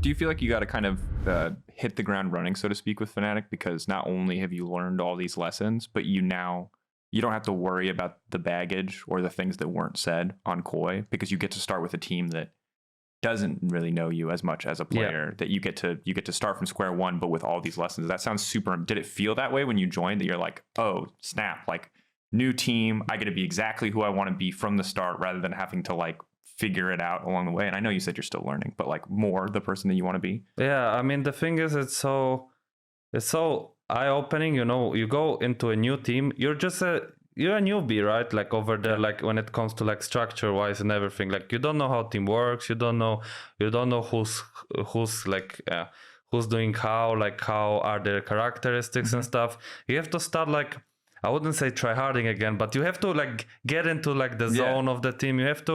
do you feel like you got to kind of hit the ground running, so to speak, with Fnatic? Because not only have you learned all these lessons, but you don't have to worry about the baggage or the things that weren't said on Koi, because you get to start with a team that doesn't really know you as much as a player, that you get to start from square one, but with all these lessons. That sounds super. Did it feel that way when you joined, that you're like, oh snap, like new team, I get to be exactly who I want to be from the start, rather than having to like figure it out along the way? And I know you said you're still learning, but like more the person that you want to be. Yeah, I mean, the thing is, it's so eye-opening. You know, you go into a new team, you're a newbie, right? Like over there, like when it comes to like structure wise and everything, like you don't know how team works, you don't know who's like who's doing how, like how are their characteristics and stuff. You have to start, like, I wouldn't say try harding again, but you have to like get into like the zone of the team. You have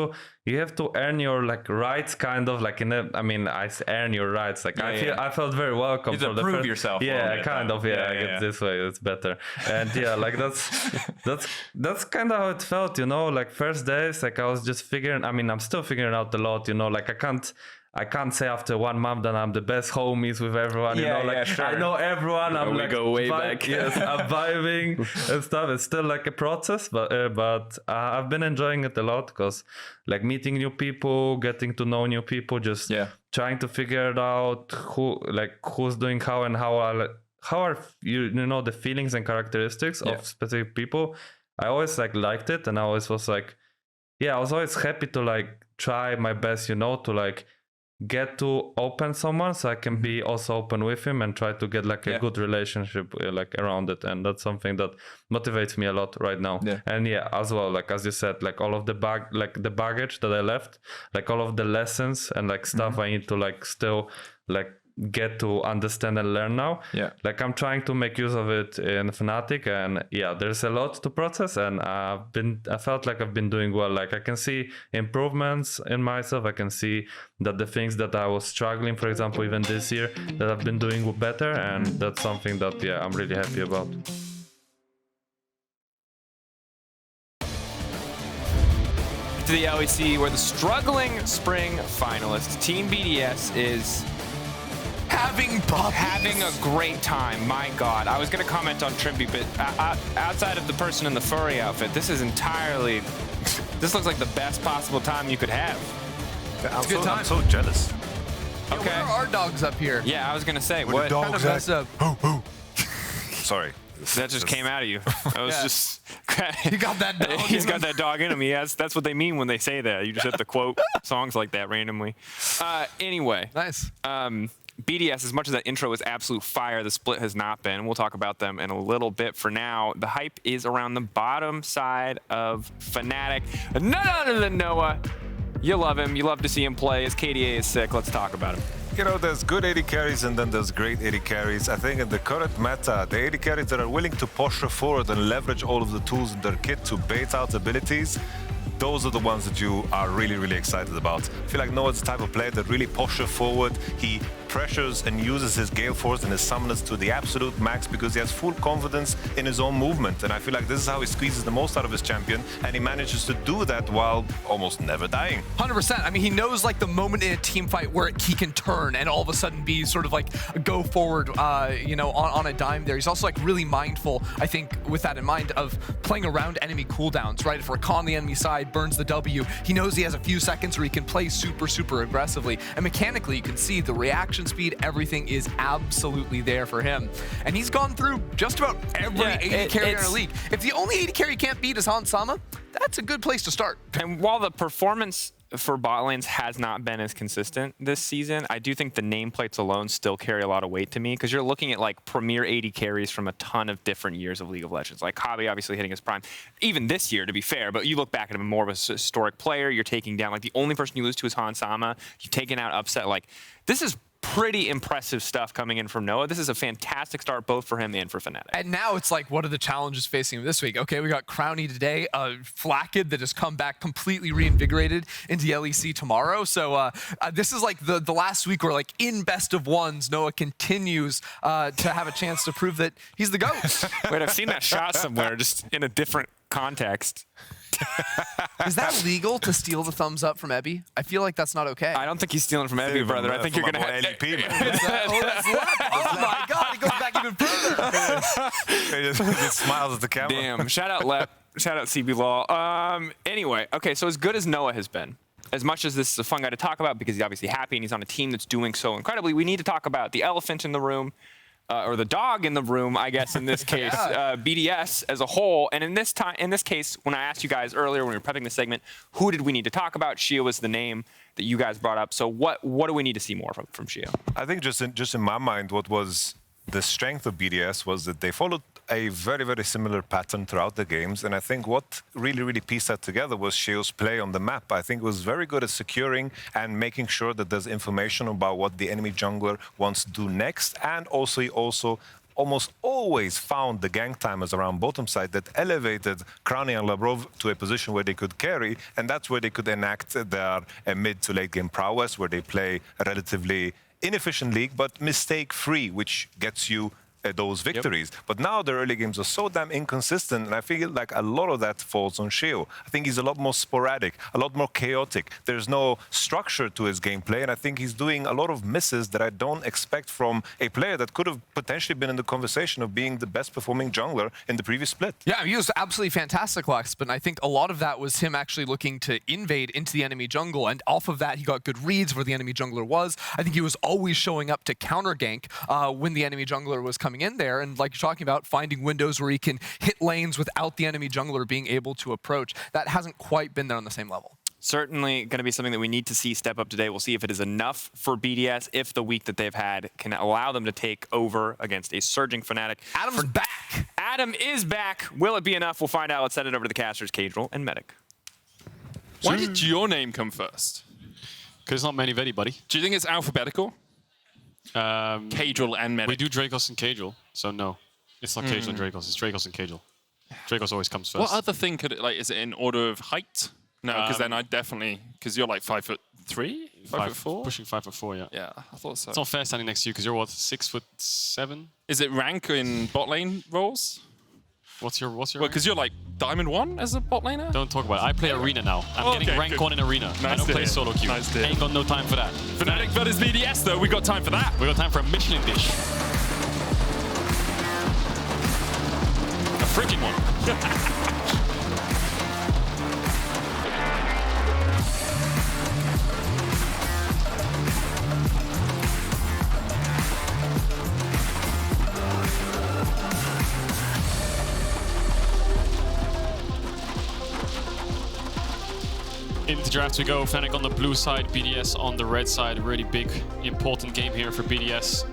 to earn your like rights, kind of like I earn your rights. Like I felt very welcome. You have to prove yourself. Yeah, kind of. Yeah, I get this way. It's better. And yeah, like that's kind of how it felt. You know, like first days, like I was just figuring. I mean, I'm still figuring out a lot. You know, like I can't say after 1 month that I'm the best homies with everyone. You know, like sure. I know everyone. I'm we like go way back. Yes, I'm vibing and stuff. It's still like a process, but I've been enjoying it a lot, because like meeting new people, getting to know new people, just trying to figure it out who's doing how and how are you know the feelings and characteristics of specific people. I always like liked it, and I always was like, I was always happy to like try my best, you know, to like get to open someone so I can be also open with him and try to get like a good relationship like around it. And that's something that motivates me a lot right now. And as well, like as you said, like all of the baggage that I left, like all of the lessons and like stuff I need to like still like get to understand and learn now. Like I'm trying to make use of it in Fnatic, and there's a lot to process, and I felt like I've been doing well. Like I can see improvements in myself. I can see that the things that I was struggling, for example, even this year, that I've been doing better, and that's something that I'm really happy about. To the LEC, where the struggling spring finalist Team BDS is having a great time. My God, I was going to comment on Trymbi, but outside of the person in the furry outfit, this looks like the best possible time you could have. I'm so jealous. Okay. What are our dogs up here? Yeah, I was going to say, what kind of messed up? Sorry. That just came out of you. I was just... You got that dog He's got that dog in him. That's what they mean when they say that. You just have to quote songs like that randomly. Anyway. Nice. BDS, as much as that intro was absolute fire, the split has not been. We'll talk about them in a little bit. For now, the hype is around the bottom side of Fnatic. None other than Noah. You love him. You love to see him play. His KDA is sick. Let's talk about him. You know, there's good AD carries and then there's great AD carries. I think in the current meta, the AD carries that are willing to posture forward and leverage all of the tools in their kit to bait out abilities, those are the ones that you are really, really excited about. I feel like Noah's the type of player that really posture forward. He pressures and uses his Gale Force and his summoners to the absolute max because he has full confidence in his own movement. And I feel like this is how he squeezes the most out of his champion, and he manages to do that while almost never dying. 100%. I mean, he knows like the moment in a team fight where he can turn and all of a sudden be sort of like a go forward, you know, on a dime there. He's also like really mindful, I think, with that in mind, of playing around enemy cooldowns, right? If Rakan on the enemy side burns the W, he knows he has a few seconds where he can play super, super aggressively. And mechanically, you can see the reaction speed, everything is absolutely there for him. And he's gone through just about every AD carry in our league. If the only AD carry you can't beat is Hans Sama, that's a good place to start. And while the performance for bot lanes has not been as consistent this season, I do think the nameplates alone still carry a lot of weight to me, because you're looking at like premier AD carries from a ton of different years of League of Legends. Like Hobby obviously hitting his prime, even this year to be fair, but you look back at him more of a historic player, you're taking down, like the only person you lose to is Hans Sama, you've taken out Upset. Like this is pretty impressive stuff coming in from Noah. This is a fantastic start both for him and for Fnatic. And now it's like, what are the challenges facing him this week? Okay, we got Crownie today, FLICKR that has come back completely reinvigorated into LEC tomorrow. So this is like the last week where, like, in best of ones, Noah continues to have a chance to prove that he's the GOAT. Wait, I've seen that shot somewhere, just in a different context. Is that legal to steal the thumbs up from Ebby? I feel like that's not okay. I don't think he's stealing from Ebby, brother. I think you're gonna have LEP, man. Oh my god, he goes back even further. He just smiles at the camera. Damn. Shout out Lep. Shout out CB Law. Anyway, okay, so as good as Noah has been, as much as this is a fun guy to talk about because he's obviously happy and he's on a team that's doing so incredibly, we need to talk about the elephant in the room, or the dog in the room, I guess, in this case, BDS as a whole. And in this case, when I asked you guys earlier when we were prepping the segment, who did we need to talk about? Sheo was the name that you guys brought up. So what do we need to see more from Sheo? I think just in my mind, what was the strength of BDS was that they followed a very, very similar pattern throughout the games. And I think what really pieced that together was Sheo's play on the map. I think it was very good at securing and making sure that there's information about what the enemy jungler wants to do next. And also, he almost always found the gank timers around bottom side that elevated Crownie and Labrov to a position where they could carry. And that's where they could enact their mid to late game prowess, where they play a relatively inefficient league, but mistake-free, which gets you those victories. But now the early games are so damn inconsistent, and I feel like a lot of that falls on Sheo. I think he's a lot more sporadic, a lot more chaotic. There's no structure to his gameplay, and I think he's doing a lot of misses that I don't expect from a player that could have potentially been in the conversation of being the best performing jungler in the previous split. Yeah, he was absolutely fantastic last, but I think a lot of that was him actually looking to invade into the enemy jungle, and off of that, he got good reads where the enemy jungler was. I think he was always showing up to counter gank when the enemy jungler was coming in there, and like you're talking about, finding windows where he can hit lanes without the enemy jungler being able to approach. That hasn't quite been there on the same level. Certainly going to be something that we need to see step up today. We'll see if it is enough for BDS, if the week that they've had can allow them to take over against a surging Fnatic. Adam's back. Adam is back. Will it be enough? We'll find out. Let's send it over to the casters, Caedrel and Medic. Why did your name come first? Because it's not many Vedi, buddy. Do you think it's alphabetical? Caedrel and Medic. We do Dracos and Caedrel, so no. It's not Caedrel and Dracos, it's Dracos and Caedrel. Dracos always comes first. What other thing could it, like, is it in order of height? No, because then I definitely, because you're like 5'3", 5'4"? Pushing 5'4", yeah. Yeah, I thought so. It's not fair standing next to you, because you're what, 6'7"? Is it rank in bot lane roles? What's your Well, rank? because you're like Diamond 1 as a bot laner? Don't talk about it. I play Arena now. I'm getting rank 1 in Arena. Nice I don't to play hear. solo queue. Nice to hear. Ain't got no time for that. Fnatic versus BDS though, we got time for that. We got time for a Michelin dish. A freaking one. Into drafts we go. Fnatic on the blue side, BDS on the red side. Really big, important game here for BDS.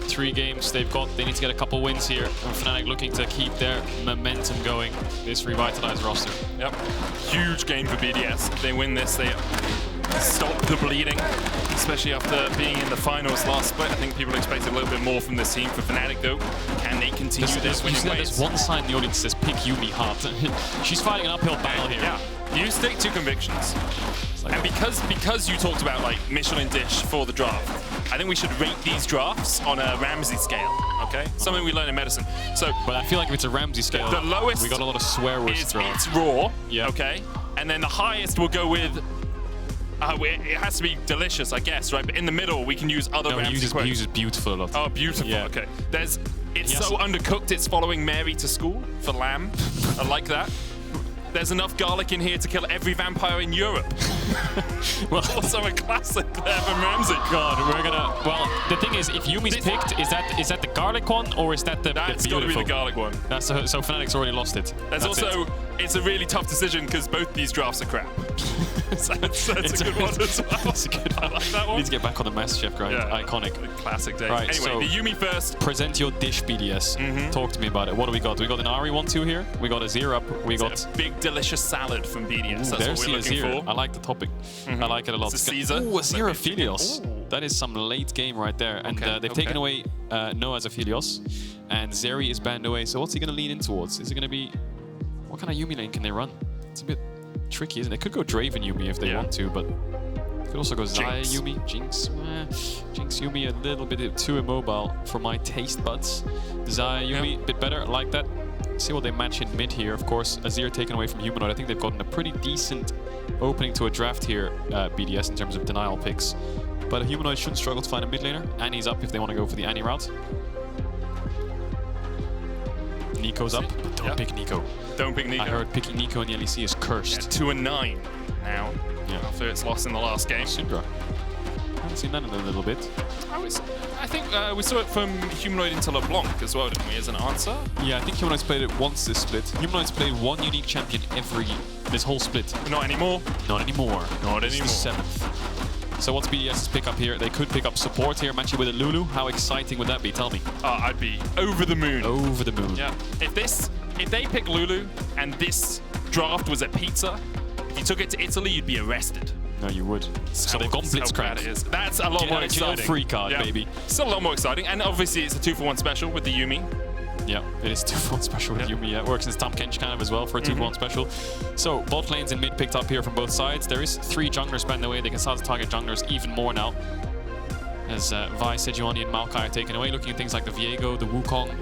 3 games they've got. They need to get a couple wins here. And Fnatic looking to keep their momentum going. This revitalized roster. Yep. Huge game for BDS. If they win this, they stop the bleeding, especially after being in the finals last split. I think people expected a little bit more from this team. For Fnatic though, can they continue this winning ways? There's one sign in the audience that says pick Yuumi hard. She's fighting an uphill battle here. Yeah. You stick to convictions. And because you talked about like Michelin dish for the draft, I think we should rate these drafts on a Ramsey scale, okay? Something we learn in medicine. So, but I feel like if it's a Ramsey scale, the lowest we got a lot of swear words. It's raw, yeah. Okay? And then the highest will go with, it has to be delicious, I guess, right? But in the middle, we can use other Ramsey quotes. He uses beautiful a lot. Oh, beautiful, yeah. Okay. It's so undercooked, it's following Mary to school for lamb. I like that. There's enough garlic in here to kill every vampire in Europe. Well, also a classic there from Ramsey. God, we're gonna. Well, the thing is, if Yuumi's picked, is that the garlic one or is that the That's got to be the garlic one. That's so Fnatic's already lost it. That's also it's a really tough decision because both these drafts are crap. So that's a good one as well. That's a good one. I like that one. Need to get back on the MasterChef grind. Yeah. Iconic. Classic days. Right, anyway, so the Yuumi first. Present your dish, BDS. Talk to me about it. What do we got? We got an Ari 1-2 here. We got Azir up. We got a big delicious salad from BDS. That's there's what we're looking Azir. for. I like the topic. I like it a lot. It's a Caesar. Ooh, Azir Aphelios. That is some late game right there. And they've taken away Noah's Aphelios. And Zeri is banned away. So what's he going to lean in towards? Is it going to be... What kind of Yuumi lane can they run? It's a bit tricky, isn't it? It could go Draven Yuumi if they want to, but... It could also go Xayah Yuumi. Jinx. Jinx Yuumi a little bit too immobile for my taste buds. Xayah Yuumi, a bit better. I like that. See what they match in mid here. Of course, Azir taken away from Humanoid. I think they've gotten a pretty decent opening to a draft here, BDS, in terms of denial picks. But Humanoid shouldn't struggle to find a mid laner. Annie's up if they want to go for the Annie route. Nico's up, but don't pick Nico. Don't pick Nico. I heard picking Nico in the LEC is cursed. 2-9 now, after its loss in the last game. Syndra. I haven't seen that in a little bit. I think we saw it from Humanoid into LeBlanc as well, didn't we, as an answer? Yeah, I think Humanoid's played it once this split. Humanoid's played one unique champion this whole split. Not anymore. Not anymore. Not It's anymore. the 7th. So what's BDS's pick up here? They could pick up support here, match it with a Lulu. How exciting would that be? Tell me. I'd be over the moon. Over the moon. Yeah. If they pick Lulu and this draft was a pizza, if you took it to Italy, you'd be arrested. No, you would. So they've gone Blitzcrank. That's a lot more exciting. Free card, baby. Still a lot more exciting. And obviously, it's a 2-for-1 special with the Yuumi. Yeah, it is 2-for-1 special with Yuumi. Yeah, it works in Tom Kench kind of as well for a 2-for-1 special. So bot lanes in mid picked up here from both sides. There is 3 junglers by the way. They can start to target junglers even more now. As Vi, Sejuani, and Maokai are taken away. Looking at things like the Viego, the Wukong.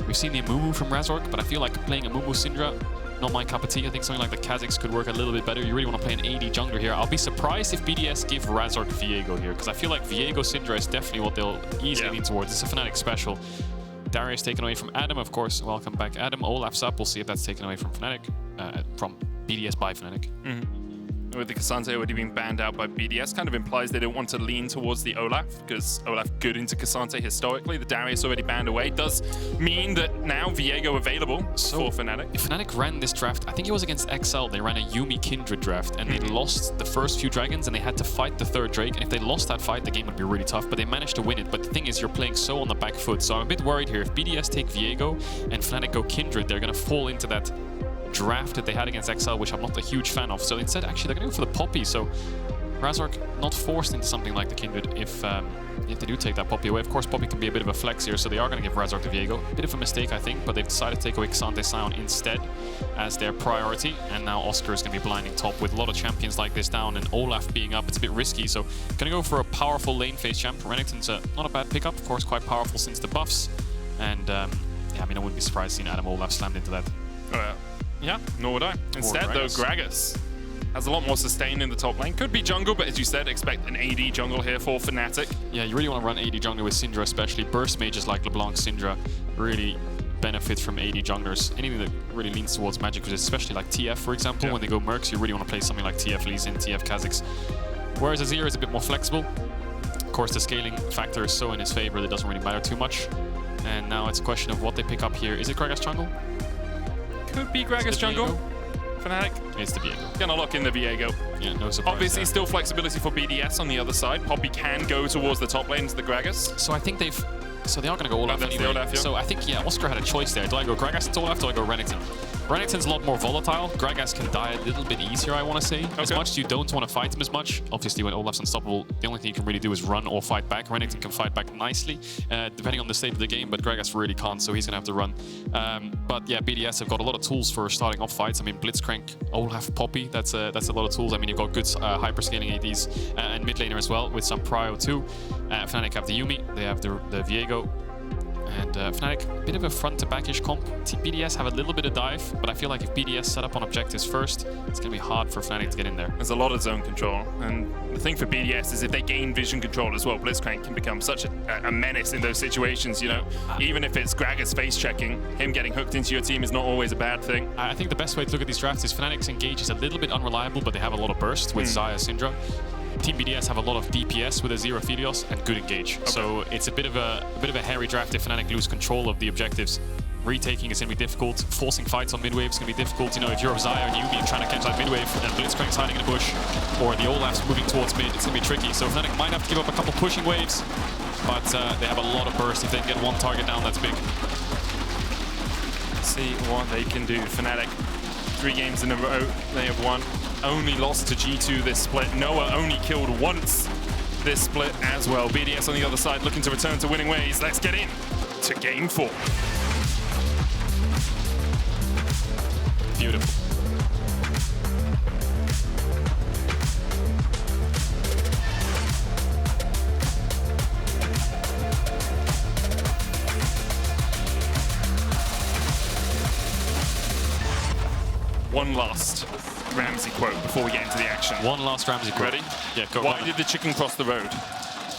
We've seen the Amumu from Razork, but I feel like playing Amumu Syndra, not my cup of tea. I think something like the Kha'Zix could work a little bit better. You really want to play an AD jungler here. I'll be surprised if BDS give Razork Viego here, because I feel like Viego Syndra is definitely what they'll easily lean towards. It's a Fnatic special. Darius taken away from Adam, of course. Welcome back, Adam. Olaf's up. We'll see if that's taken away from Fnatic, from BDS by Fnatic. With the Cassandra already being banned out by BDS, kind of implies they don't want to lean towards the Olaf, because Olaf good into Cassandra historically. The Darius already banned away. Does mean that now Viego available for Fnatic. If Fnatic ran this draft, I think it was against XL, they ran a Yuumi Kindred draft, and they lost the first few dragons, and they had to fight the 3rd Drake. And if they lost that fight, the game would be really tough, but they managed to win it. But the thing is, you're playing so on the back foot, so I'm a bit worried here. If BDS take Viego and Fnatic go Kindred, they're going to fall into that draft that they had against XL, which I'm not a huge fan of. So instead, actually, they're going to go for the Poppy. So Razork not forced into something like the Kindred if they do take that Poppy away. Of course, Poppy can be a bit of a flex here, so they are going to give Razork to Viego. A bit of a mistake, I think, but they've decided to take away Xante Sion instead as their priority. And now Oscar is going to be blinding top with a lot of champions like this down, and Olaf being up. It's a bit risky, so going to go for a powerful lane phase champ. Renekton's not a bad pickup, of course, quite powerful since the buffs. And yeah, I mean, I wouldn't be surprised seeing Adam Olaf slammed into that. Yeah, nor would I. Instead, though, Gragas has a lot more sustain in the top lane. Could be jungle, but as you said, expect an AD jungle here for Fnatic. Yeah, you really want to run AD jungle with Syndra, especially. Burst mages like LeBlanc, Syndra really benefit from AD junglers. Anything that really leans towards magic, especially like TF, for example. When they go Mercs, you really want to play something like TF Lee Sin, TF Kha'Zix. Whereas Azir is a bit more flexible. Of course, the scaling factor is so in his favor that it doesn't really matter too much. And now it's a question of what they pick up here. Is it Gragas jungle? Could be Gragas jungle. Fnatic. It's the Viego. Gonna lock in the Viego. Yeah, no surprise. Obviously, still flexibility for BDS on the other side. Poppy can go towards the top lane to the Gragas. So I think they are going to go Olaf anyway. Olaf, yeah. So I think, yeah, Oscar had a choice there. Do I go Gragas to Olaf? Do I go Renekton? Renekton's a lot more volatile. Gragas can die a little bit easier, I want to say. As much as you don't want to fight him as much, obviously when Olaf's unstoppable, the only thing you can really do is run or fight back. Renekton can fight back nicely, depending on the state of the game, but Gragas really can't, so he's going to have to run. But yeah, BDS have got a lot of tools for starting off fights. I mean, Blitzcrank, Olaf, Poppy, that's a lot of tools. I mean, you've got good hyperscaling ADs and mid laner as well, with some prio too. Fnatic have the Yuumi, they have the Viego. And Fnatic, a bit of a front-to-back-ish comp. BDS have a little bit of dive, but I feel like if BDS set up on objectives first, it's going to be hard for Fnatic to get in there. There's a lot of zone control, and the thing for BDS is if they gain vision control as well, Blitzcrank can become such a menace in those situations, you know. Even if it's Gragas face-checking, him getting hooked into your team is not always a bad thing. I think the best way to look at these drafts is Fnatic's engage is a little bit unreliable, but they have a lot of burst with Xayah, Syndra. Team BDS have a lot of DPS with Azir, Aphelios, and good engage. Okay. So it's a bit of a hairy draft if Fnatic lose control of the objectives. Retaking is going to be difficult. Forcing fights on midwave is going to be difficult. You know, if you're Xayah and Yuumi and trying to catch that midwave and Blitzcrank's hiding in the bush, or the Olaf's moving towards mid, it's going to be tricky. So Fnatic might have to give up a couple pushing waves, but they have a lot of burst. If they can get one target down, that's big. Let's see what they can do. Fnatic, 3 games in a row, they have won. Only lost to G2 this split. Noah only killed once this split as well. BDS on the other side looking to return to winning ways. Let's get in to game 4. Beautiful. one last Ramsey quote before we get into the action. One last Ramsey quote. Ready? Yeah, go. Why did the chicken cross the road?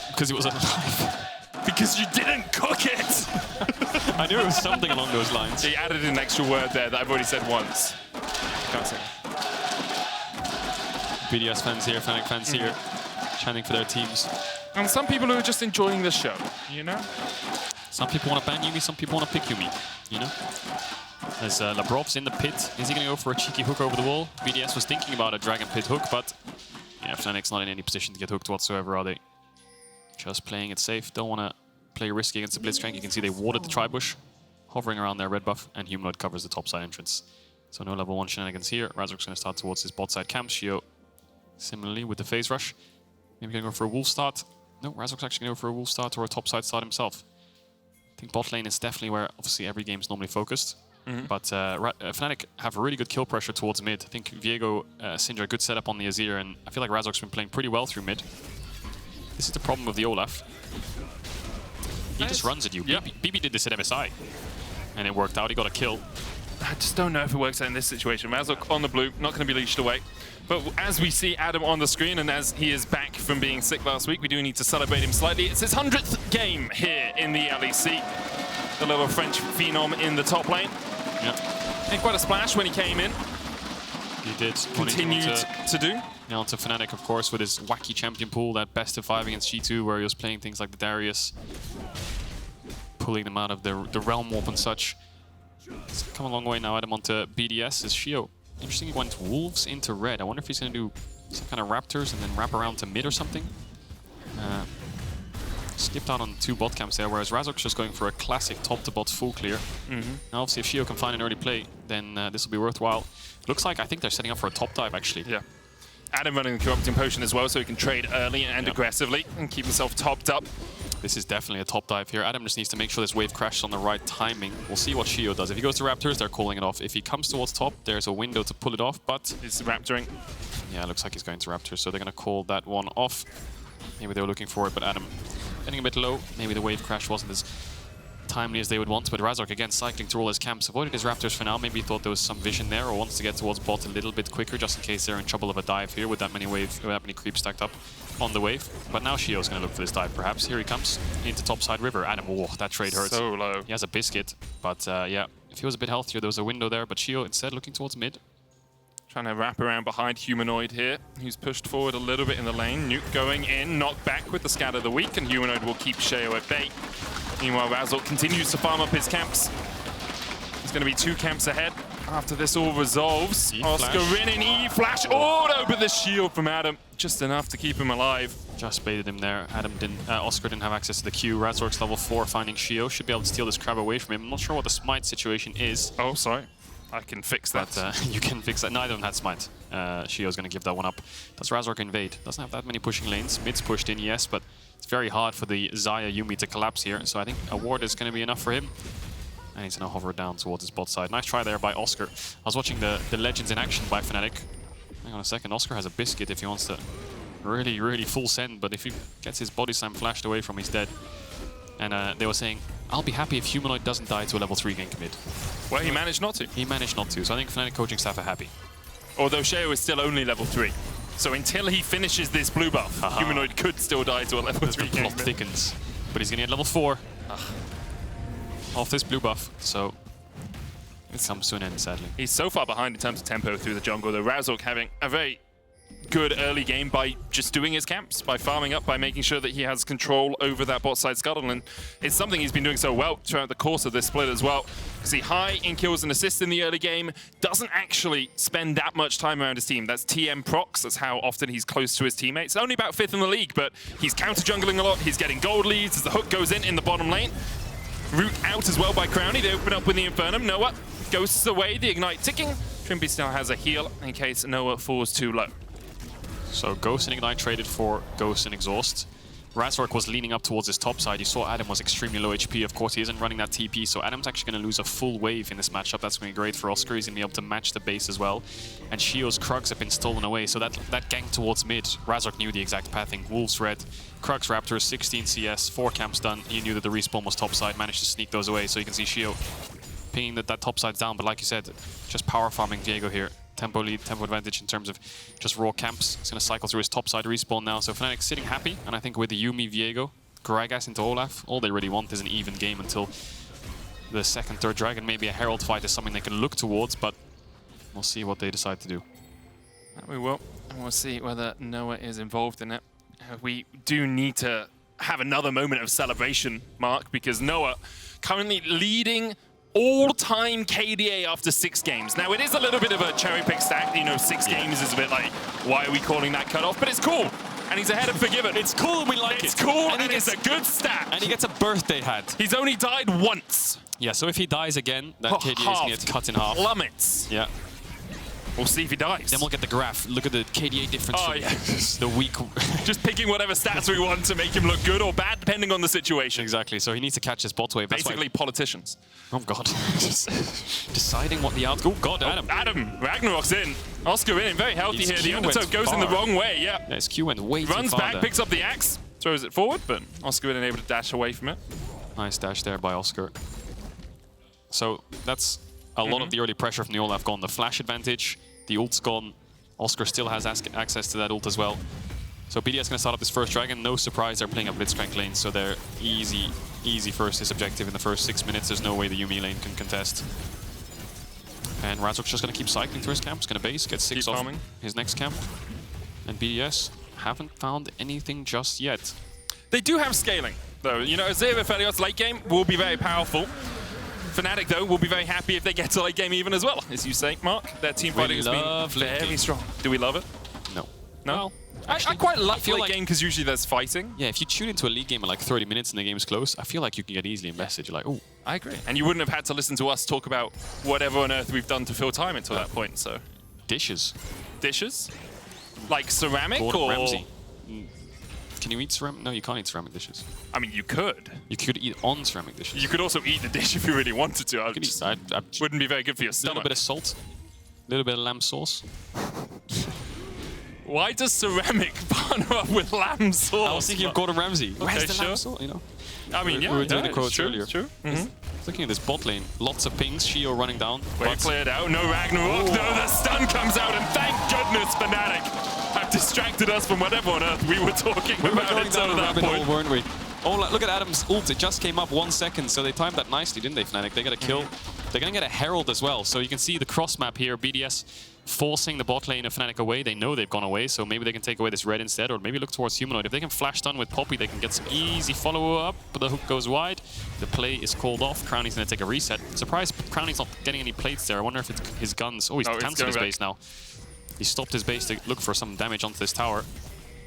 Because it was alive. Because you didn't cook it! I knew it was something along those lines. He added an extra word there that I've already said once. Can't say. BDS fans here, Fnatic fans here, chanting for their teams. And some people who are just enjoying the show, you know? Some people want to ban Yuumi, some people want to pick Yuumi, you know? As Labrov's in the pit, is he going to go for a cheeky hook over the wall? BDS was thinking about a Dragon Pit hook, but yeah, Fnatic's not in any position to get hooked whatsoever, are they? Just playing it safe, don't want to play risky against the Blitzcrank. You can see they warded the Tribush, hovering around their red buff, and Humanoid covers the top side entrance. So no level 1 shenanigans here. Razork's going to start towards his bot side camp. Sheo, similarly with the phase rush. Maybe going to go for a wolf start. No, Razork's actually going to go for a wolf start or a top side start himself. I think bot lane is definitely where obviously every game is normally focused. But Fnatic have a really good kill pressure towards mid. I think Viego, Syndra, good setup on the Azir, and I feel like Razork's been playing pretty well through mid. This is the problem with the Olaf. He just runs at you. Yep. BB did this at MSI, and it worked out. He got a kill. I just don't know if it works out in this situation. Razork on the blue, not going to be leashed away. But as we see Adam on the screen, and as he is back from being sick last week, we do need to celebrate him slightly. It's his 100th game here in the LEC. The little French phenom in the top lane. Yep. And quite a splash when he came in. He did. Continued to do. Now onto Fnatic, of course, with his wacky champion pool, that best of 5 against G2, where he was playing things like the Darius, pulling them out of the Realm Warp and such. It's come a long way now. Adam onto BDS is Sheo. Interesting, he went Wolves into red. I wonder if he's going to do some kind of Raptors and then wrap around to mid or something. Skipped out on 2 bot camps there, whereas Razork's just going for a classic top-to-bot full clear. Now obviously if Sheo can find an early play, then this will be worthwhile. Looks like I think they're setting up for a top dive actually. Yeah. Adam running the Corrupting Potion as well, so he can trade early and aggressively and keep himself topped up. This is definitely a top dive here. Adam just needs to make sure this wave crashes on the right timing. We'll see what Sheo does. If he goes to Raptors, they're calling it off. If he comes towards top, there's a window to pull it off, but... He's Raptoring. Yeah, it looks like he's going to Raptors, so they're going to call that one off. Maybe they were looking for it, but Adam getting a bit low. Maybe the wave crash wasn't as timely as they would want, but Razork again cycling through all his camps, avoided his Raptors for now. Maybe he thought there was some vision there, or wants to get towards bot a little bit quicker, just in case they're in trouble of a dive here with that many creeps stacked up on the wave. But now Sheo's going to look for this dive, perhaps. Here he comes into topside river. Adam, oh, that trade hurts. So low. He has a biscuit, but yeah, if he was a bit healthier, there was a window there. But Sheo instead looking towards mid. Trying to wrap around behind Humanoid here, who's pushed forward a little bit in the lane. Nuke going in, knocked back with the scatter of the week, and Humanoid will keep Sheo at bay. Meanwhile, Razork continues to farm up his camps. He's going to be 2 camps ahead after this all resolves. Oscarinin, E-Flash, auto, but the shield from Adam, just enough to keep him alive. Just baited him there. Oscar didn't have access to the Q. Razork's level 4, finding Sheo. Should be able to steal this crab away from him. I'm not sure what the smite situation is. Oh, sorry. I can fix that. But, you can fix that. Neither of them had smite. Sheo's going to give that one up. Does Razork invade? Doesn't have that many pushing lanes. Mid's pushed in, yes, but it's very hard for the Xayah Yuumi to collapse here. So I think a ward is going to be enough for him. And he's going to hover down towards his bot side. Nice try there by Oscar. I was watching the Legends in action by Fnatic. Hang on a second. Oscar has a biscuit if he wants to really, really full send. But if he gets his body slam flashed away from, he's dead. And they were saying, I'll be happy if Humanoid doesn't die to a level 3 gank mid. Well, he managed not to. He managed not to, so I think Fnatic coaching staff are happy. Although Sheo is still only level 3. So until he finishes this blue buff, Humanoid could still die to a level 3 The plot gank mid. thickens. But he's going to get level 4 off this blue buff, so it comes to an end, sadly. He's so far behind in terms of tempo through the jungle, though Razork having a very good early game by just doing his camps, by farming up, by making sure that he has control over that bot side scuttle, and it's something he's been doing so well throughout the course of this split as well. See, high in kills and assists in the early game, doesn't actually spend that much time around his team. That's TM procs, that's how often he's close to his teammates. Only about 5th in the league, but he's counter-jungling a lot, he's getting gold leads as the hook goes in the bottom lane. Root out as well by Crownie, they open up with the Infernum. Noah ghosts away, the Ignite ticking. Trymbi still has a heal in case Noah falls too low. So Ghost and Ignite traded for Ghost and Exhaust. Razork was leaning up towards his top side. You saw Adam was extremely low HP. Of course, he isn't running that TP, so Adam's actually going to lose a full wave in this matchup. That's going to be great for Oscar. He's going to be able to match the base as well. And Sheo's Krugs have been stolen away, so that gank towards mid, Razork knew the exact pathing. Wolves red, Krugs Raptors, 16 CS, 4 camps done. He knew that the respawn was top side, managed to sneak those away, so you can see Sheo pinging that top side's down. But like you said, just power farming Viego here. tempo lead, tempo advantage in terms of just raw camps. He's going to cycle through his top side respawn now. So Fnatic sitting happy, and I think with the Yuumi, Viego, Gragas into Olaf, all they really want is an even game until the second, third dragon. Maybe a Herald fight is something they can look towards, but we'll see what they decide to do. We will, and we'll see whether Noah is involved in it. We do need to have another moment of celebration, Mark, because Noah currently leading all-time KDA after 6 games. Now, it is a little bit of a cherry-pick stack. You know, 6 games is a bit like, why are we calling that cutoff? But it's cool. And he's ahead of Forgiven. It's cool and we like it. It's cool and it's a good stat. And he gets a birthday hat. He's only died once. Yeah, so if he dies again, that KDA is going to get cut in half. Plummets. Yeah. We'll see if he dies. Then we'll get the graph. Look at the KDA difference from the week. Just picking whatever stats we want to make him look good or bad, depending on the situation. Exactly. So he needs to catch his bot wave. Basically, politicians. Oh, God. Just deciding what the outcome. Oh, God, Adam. Adam. Ragnarok's in. Oscarinin very healthy here. The undertow goes in the wrong way. Yeah. His Q went way too far. Runs back, picks up the axe, throws it forward, but Oscarinin able to dash away from it. Nice dash there by Oscar. So that's a lot of the early pressure from the Olaf gone. The flash advantage. The ult's gone. Oscar still has access to that ult as well. So BDS going to start up this first dragon. No surprise, they're playing a Blitzcrank lane, so they're easy first this objective in the first 6 minutes. There's no way the Yuumi lane can contest. And Razork's just going to keep cycling through his camp. He's going to base, get 6 off his next camp. And BDS haven't found anything just yet. They do have scaling, though. You know, Azir Aphelios late game will be very powerful. Fnatic, though, will be very happy if they get to late game even as well, as you say, Mark. Their team fighting has been very strong. Do we love it? No. No? Well, I quite like late game because usually there's fighting. Yeah, if you tune into a league game at like 30 minutes and the game's close, I feel like you can get easily invested. You're like, oh. I agree. And you wouldn't have had to listen to us talk about whatever on earth we've done to fill time until that point, so. Dishes. Dishes? Like ceramic Gordon or? Ramsay. Can you eat ceramic? No, you can't eat ceramic dishes. I mean, you could. You could eat on ceramic dishes. You could also eat the dish if you really wanted to. Wouldn't be very good for your stomach. A little bit of salt, a little bit of lamb sauce. Why does ceramic partner up with lamb sauce? I was thinking of Gordon Ramsay. Where's the lamb sauce? You know. I mean, we were doing the quotes true, earlier. True. Looking at this bot lane, lots of pings. Sheo running down. Wave cleared out. No Ragnarok. No, the stun comes out, and thank goodness Fnatic have distracted us from whatever on earth we were talking about until that point. Weren't we? Oh, look at Adam's ult. It just came up 1 second, so they timed that nicely, didn't they, Fnatic? They got a kill. They're going to get a Herald as well, so you can see the cross map here. BDS forcing the bot lane of Fnatic away. They know they've gone away, so maybe they can take away this red instead, or maybe look towards Humanoid. If they can flash stun with Poppy, they can get some easy follow-up, but the hook goes wide. The play is called off. Crownie's going to take a reset. Surprised Crownie's not getting any plates there. I wonder if it's his guns. Oh, he's cancelled his base now. He stopped his base to look for some damage onto this tower.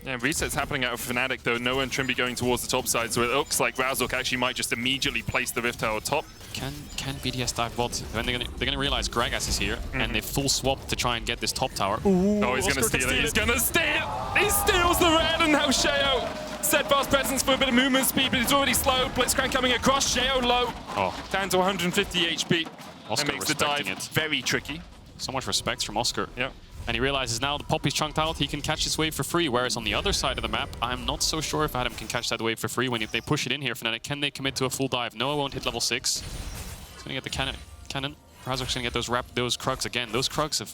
Yeah, resets happening out of Fnatic though. Noah and Trymbi going towards the top side, so it looks like Razork actually might just immediately place the Rift Tower top. Can BDS dive bot? Then they're gonna realize Gragas is here, and they full swap to try and get this top tower. Ooh, oh, he's gonna steal it. He's gonna steal! He steals the red, and now Sheo. Steadfast presence for a bit of movement speed, but it's already slow. Blitzcrank coming across. Sheo low. Oh. Down to 150 HP. Oscar that makes the dive it. very tricky. So much respect from Oscar. Yeah. And he realizes now the Poppy's chunked out, he can catch this wave for free, whereas on the other side of the map, I'm not so sure if Adam can catch that wave for free when if they push it in here, Fnatic. Can they commit to a full dive? Noah won't hit level 6. He's going to get the cannon. Razork's going to get those Krugs again. Those Krugs have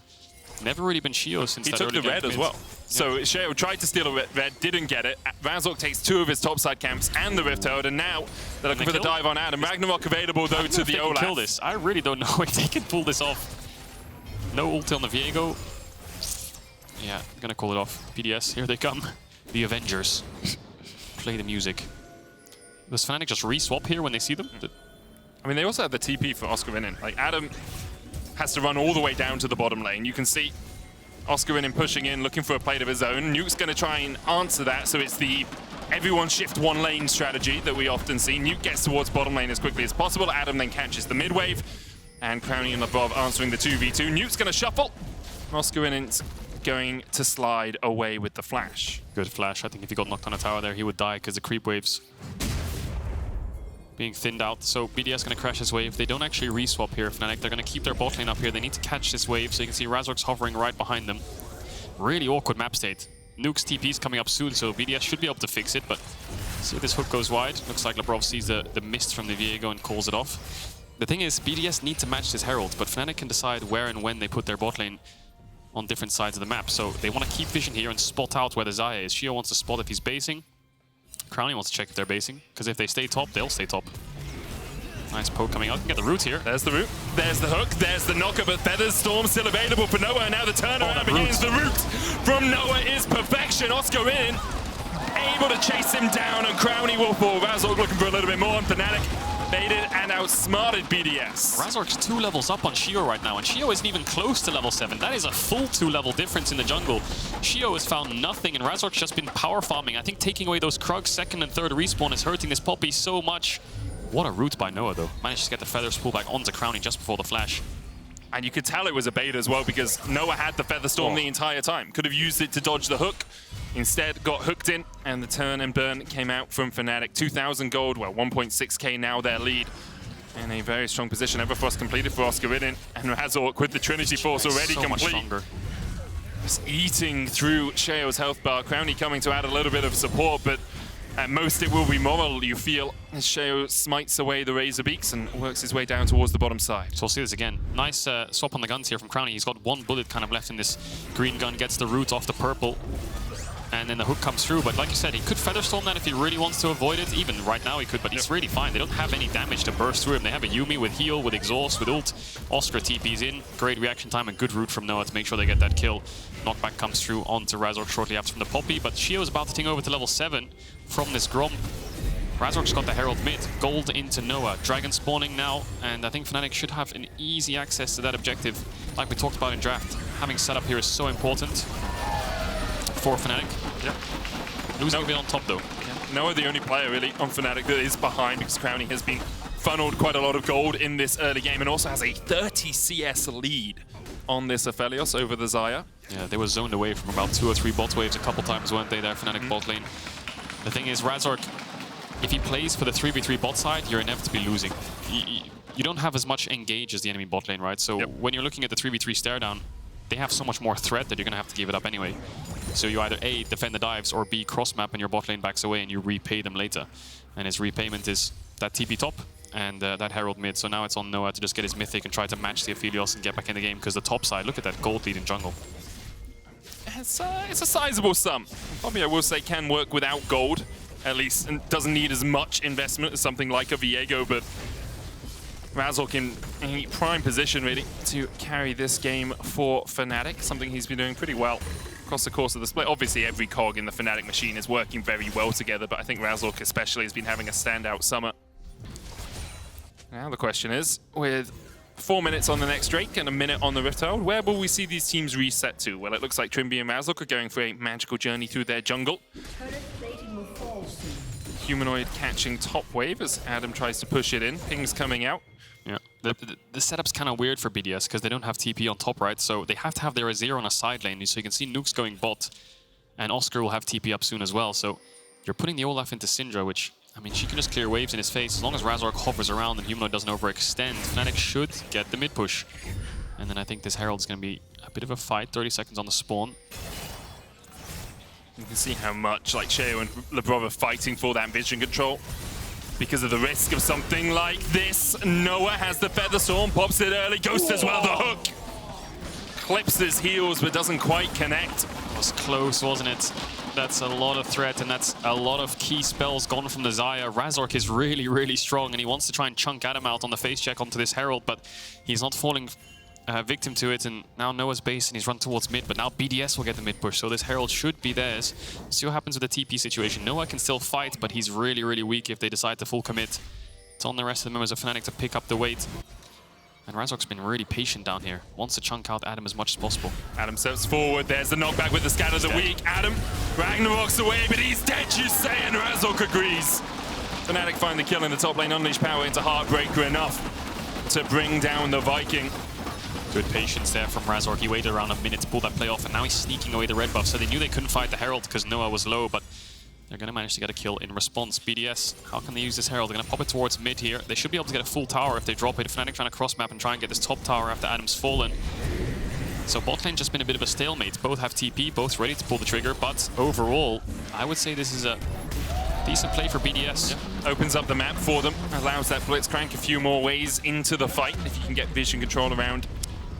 never really been Sheo since that early game. He took the red as well. So Sheo tried to steal a red, didn't get it. Razork takes 2 of his topside camps and the Rift Tower, and now they're looking for the dive on Adam. Ragnarok available though to the Olaf. Kill this. I really don't know if they can pull this off. No ulti on the Viego. Yeah, I'm gonna call it off. BDS, here they come. The Avengers. Play the music. Does Fnatic just re-swap here when they see them? I mean, they also have the TP for Oscarinin. Like, Adam has to run all the way down to the bottom lane. You can see Oscarinin pushing in, looking for a plate of his own. Nuke's gonna try and answer that, so it's the everyone shift one lane strategy that we often see. Nuke gets towards bottom lane as quickly as possible. Adam then catches the mid wave. And Crownie and Labrov answering the 2v2. Nuke's gonna shuffle. Oscarin's going to slide away with the flash. Good flash. I think if he got knocked on a tower there, he would die because the creep waves being thinned out. So BDS going to crash this wave. They don't actually re-swap here, Fnatic. They're going to keep their bot lane up here. They need to catch this wave. So you can see Razork's hovering right behind them. Really awkward map state. Nuke's TP is coming up soon, so BDS should be able to fix it. But see if this hook goes wide. Looks like Labrov sees the mist from the Viego and calls it off. The thing is, BDS need to match this Herald, but Fnatic can decide where and when they put their bot lane. on different sides of the map. So they want to keep vision here and spot out where the Xayah is. Sheo wants to spot if he's basing. Crownie wants to check if they're basing, because if they stay top, they'll stay top. Nice poke coming out. You can get the root here. There's the root. There's the hook. There's the knocker, but Feathers Storm still available for Noah. Now the turnaround begins. The root from Noah is perfection. Oscarinin able to chase him down, and Crownie will fall. Razork looking for a little bit more on Fnatic. Baited and outsmarted BDS. Razork's 2 levels up on Sheo right now, and Sheo isn't even close to level 7. That is a full 2-level difference in the jungle. Sheo has found nothing, and Razork's just been power farming. I think taking away those Krugs 2nd and 3rd respawn is hurting this Poppy so much. What a route by Noah, though. Managed to get the Feathers pull back onto Crownie just before the flash. And you could tell it was a bait as well, because Noah had the Feather Storm the entire time. Could have used it to dodge the hook. Instead, got hooked in, and the turn and burn came out from Fnatic. 2,000 gold, well, 1.6k now their lead. In a very strong position. Everfrost completed for Oscarinin, and Razork with the Trinity Force already complete. Much stronger. Just eating through Sheo's health bar. Crownie coming to add a little bit of support, but at most it will be moral, you feel, as Sheo smites away the Razor Beaks and works his way down towards the bottom side. So we'll see this again. Nice swap on the guns here from Crownie. He's got 1 bullet kind of left in this green gun, gets the root off the purple. And then the hook comes through, but like you said, he could Featherstorm that if he really wants to avoid it. Even right now he could, but he's really fine. They don't have any damage to burst through him. They have a Yuumi with heal, with exhaust, with ult. Oscar TP's in. Great reaction time and good route from Noah to make sure they get that kill. Knockback comes through onto Razork shortly after from the Poppy, but Sheo's about to ting over to level 7 from this Grom. Razork's got the Herald mid. Gold into Noah. Dragon spawning now, and I think Fnatic should have an easy access to that objective. Like we talked about in draft, having setup here is so important for Fnatic. Yeah. Losing a bit on top though. Yeah. Noah the only player really on Fnatic that is behind, because Crownie has been funneled quite a lot of gold in this early game and also has a 30 CS lead on this Aphelios over the Xayah. Yeah, they were zoned away from about 2 or 3 bot waves a couple times, weren't they, there, Fnatic bot lane. The thing is, Razork, if he plays for the 3v3 bot side, you're inevitably losing. You don't have as much engage as the enemy bot lane, right? So when you're looking at the 3v3 stare down, they have so much more threat that you're going to have to give it up anyway. So you either A, defend the dives, or B, cross map and your bot lane backs away and you repay them later. And his repayment is that TP top and that Herald mid. So now it's on Noah to just get his mythic and try to match the Aphelios and get back in the game, because the top side, look at that gold lead in jungle. It's a sizable sum. Probably I will say can work without gold, at least, and doesn't need as much investment as something like a Viego, but Razork in a prime position really to carry this game for Fnatic, something he's been doing pretty well across the course of the split. Obviously every cog in the Fnatic machine is working very well together, but I think Razork especially has been having a standout summer. Now the question is, with 4 minutes on the next Drake and a minute on the Rift Herald, where will we see these teams reset to? Well, it looks like Trymbi and Razork are going for a magical journey through their jungle. Humanoid catching top wave as Adam tries to push it in. Ping's coming out. Yeah, the setup's kind of weird for BDS because they don't have TP on top, right? So they have to have their Azir on a side lane. So you can see Nuke's going bot, and Oscar will have TP up soon as well. So you're putting the Olaf into Syndra, which, I mean, she can just clear waves in his face. As long as Razork hovers around and Humanoid doesn't overextend, Fnatic should get the mid push. And then I think this Herald's going to be a bit of a fight. 30 seconds on the spawn. You can see how much like Sheo and Labrov are fighting for that vision control. Because of the risk of something like this, Noah has the Feather Storm, pops it early, Ghost as well, the hook. Clips his heels, but doesn't quite connect. It was close, wasn't it? That's a lot of threat, and that's a lot of key spells gone from the Xayah. Razork is really, really strong, and he wants to try and chunk Adam out on the face check onto this Herald, but he's not falling victim to it, and now Noah's base, and he's run towards mid, but now BDS will get the mid push, so this Herald should be theirs. See what happens with the TP situation. Noah can still fight, but he's really, really weak if they decide to full commit. It's on the rest of the members of Fnatic to pick up the weight. And Razork's been really patient down here. Wants to chunk out Adam as much as possible. Adam steps forward. There's the knockback with the scatter of the weak. Adam, Ragnarok's away, but he's dead, you say, and Razork agrees. Fnatic find the kill in the top lane. Unleash power into Heartbreaker enough to bring down the Viking. Good patience there from Razork. He waited around a minute to pull that play off, and now he's sneaking away the red buff. So they knew they couldn't fight the Herald because Noah was low, but they're going to manage to get a kill in response. BDS, how can they use this Herald? They're going to pop it towards mid here. They should be able to get a full tower if they drop it. Fnatic trying to cross map and try and get this top tower after Adam's fallen. So bot lane just been a bit of a stalemate. Both have TP, both ready to pull the trigger, but overall, I would say this is a decent play for BDS. Yeah. Opens up the map for them, allows that Blitzcrank a few more ways into the fight. If you can get vision control around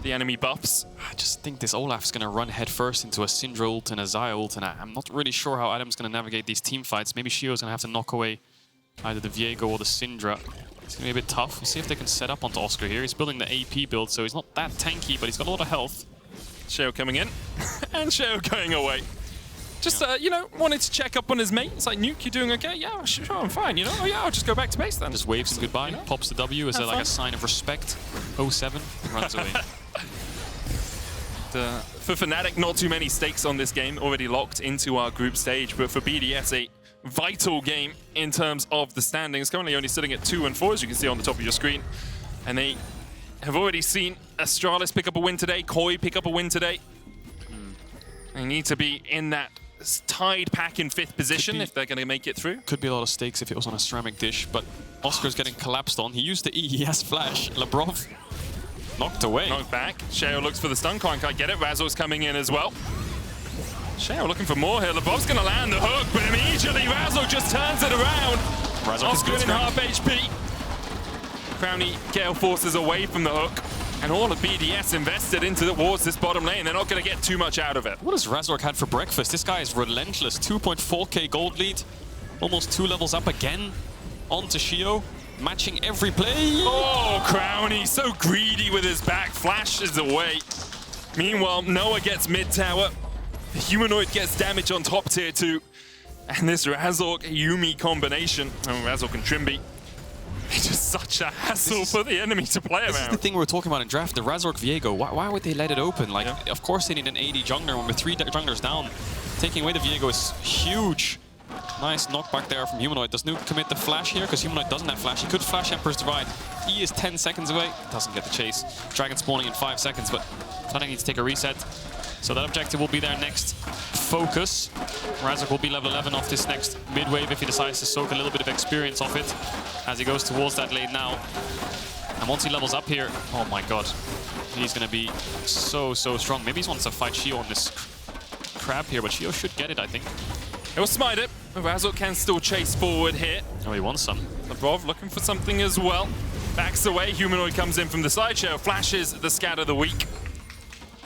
the enemy buffs. I just think this Olaf's going to run headfirst into a Syndra ult and a Xayah ult, and I'm not really sure how Adam's going to navigate these team fights. Maybe Sheo's going to have to knock away either the Viego or the Syndra. It's going to be a bit tough. We'll see if they can set up onto Oscar here. He's building the AP build, so he's not that tanky, but he's got a lot of health. Sheo coming in, and Sheo going away. Just, you know, wanted to check up on his mate. It's like, Nuke, you doing okay? Yeah, sure, I'm fine, you know? Oh yeah, I'll just go back to base then. Just waves goodbye, you know? pops the W as like a sign of respect. 07, runs away. For Fnatic, not too many stakes on this game, already locked into our group stage, but for BDS, a vital game in terms of the standings. Currently only sitting at 2 and 4, as you can see on the top of your screen. And they have already seen Astralis pick up a win today, Koi pick up a win today. They need to be in that tied pack in 5th position if they're going to make it through. Could be a lot of stakes if it was on a ceramic dish, but Oscar's getting collapsed on. He used the EES flash. Labrov knocked away. Knocked back. Sheo looks for the stun. Can't quite get it. Razork's coming in as well. Sheo looking for more here. Labrov's going to land the hook, but immediately Razork just turns it around. Oscar in half HP. Crownie Gale forces away from the hook. And all of BDS invested into towards this bottom lane. They're not going to get too much out of it. What has Razork had for breakfast? This guy is relentless. 2.4k gold lead. Almost 2 levels up again. On to Sheo. Matching every play. Oh, Crownie so greedy with his back. Flashes away. Meanwhile, Noah gets mid tower. The Humanoid gets damage on top tier 2. And this Razork Yuumi combination. Oh, Razork and Trymbi. It's just such a hassle for the enemy to play around. This is the thing we were talking about in draft, the Razork Viego. Why would they let it open? Like, of course they need an AD jungler when we're 3 junglers down. Taking away the Viego is huge. Nice knockback there from Humanoid. Does Nuke commit the flash here? Because Humanoid doesn't have flash. He could flash Emperor's Divide. He is 10 seconds away. Doesn't get the chase. Dragon spawning in 5 seconds, but Fnatic needs to take a reset. So that objective will be their next focus. Razork will be level 11 off this next mid-wave if he decides to soak a little bit of experience off it as he goes towards that lane now. And once he levels up here, oh my god, he's going to be so strong. Maybe he wants to fight Sheo on this crab here, but Sheo should get it, I think. He'll smite it. Razork can still chase forward here. Oh, he wants some. Labrov looking for something as well. Backs away. Humanoid comes in from the side. Sheo flashes the scatter the weak.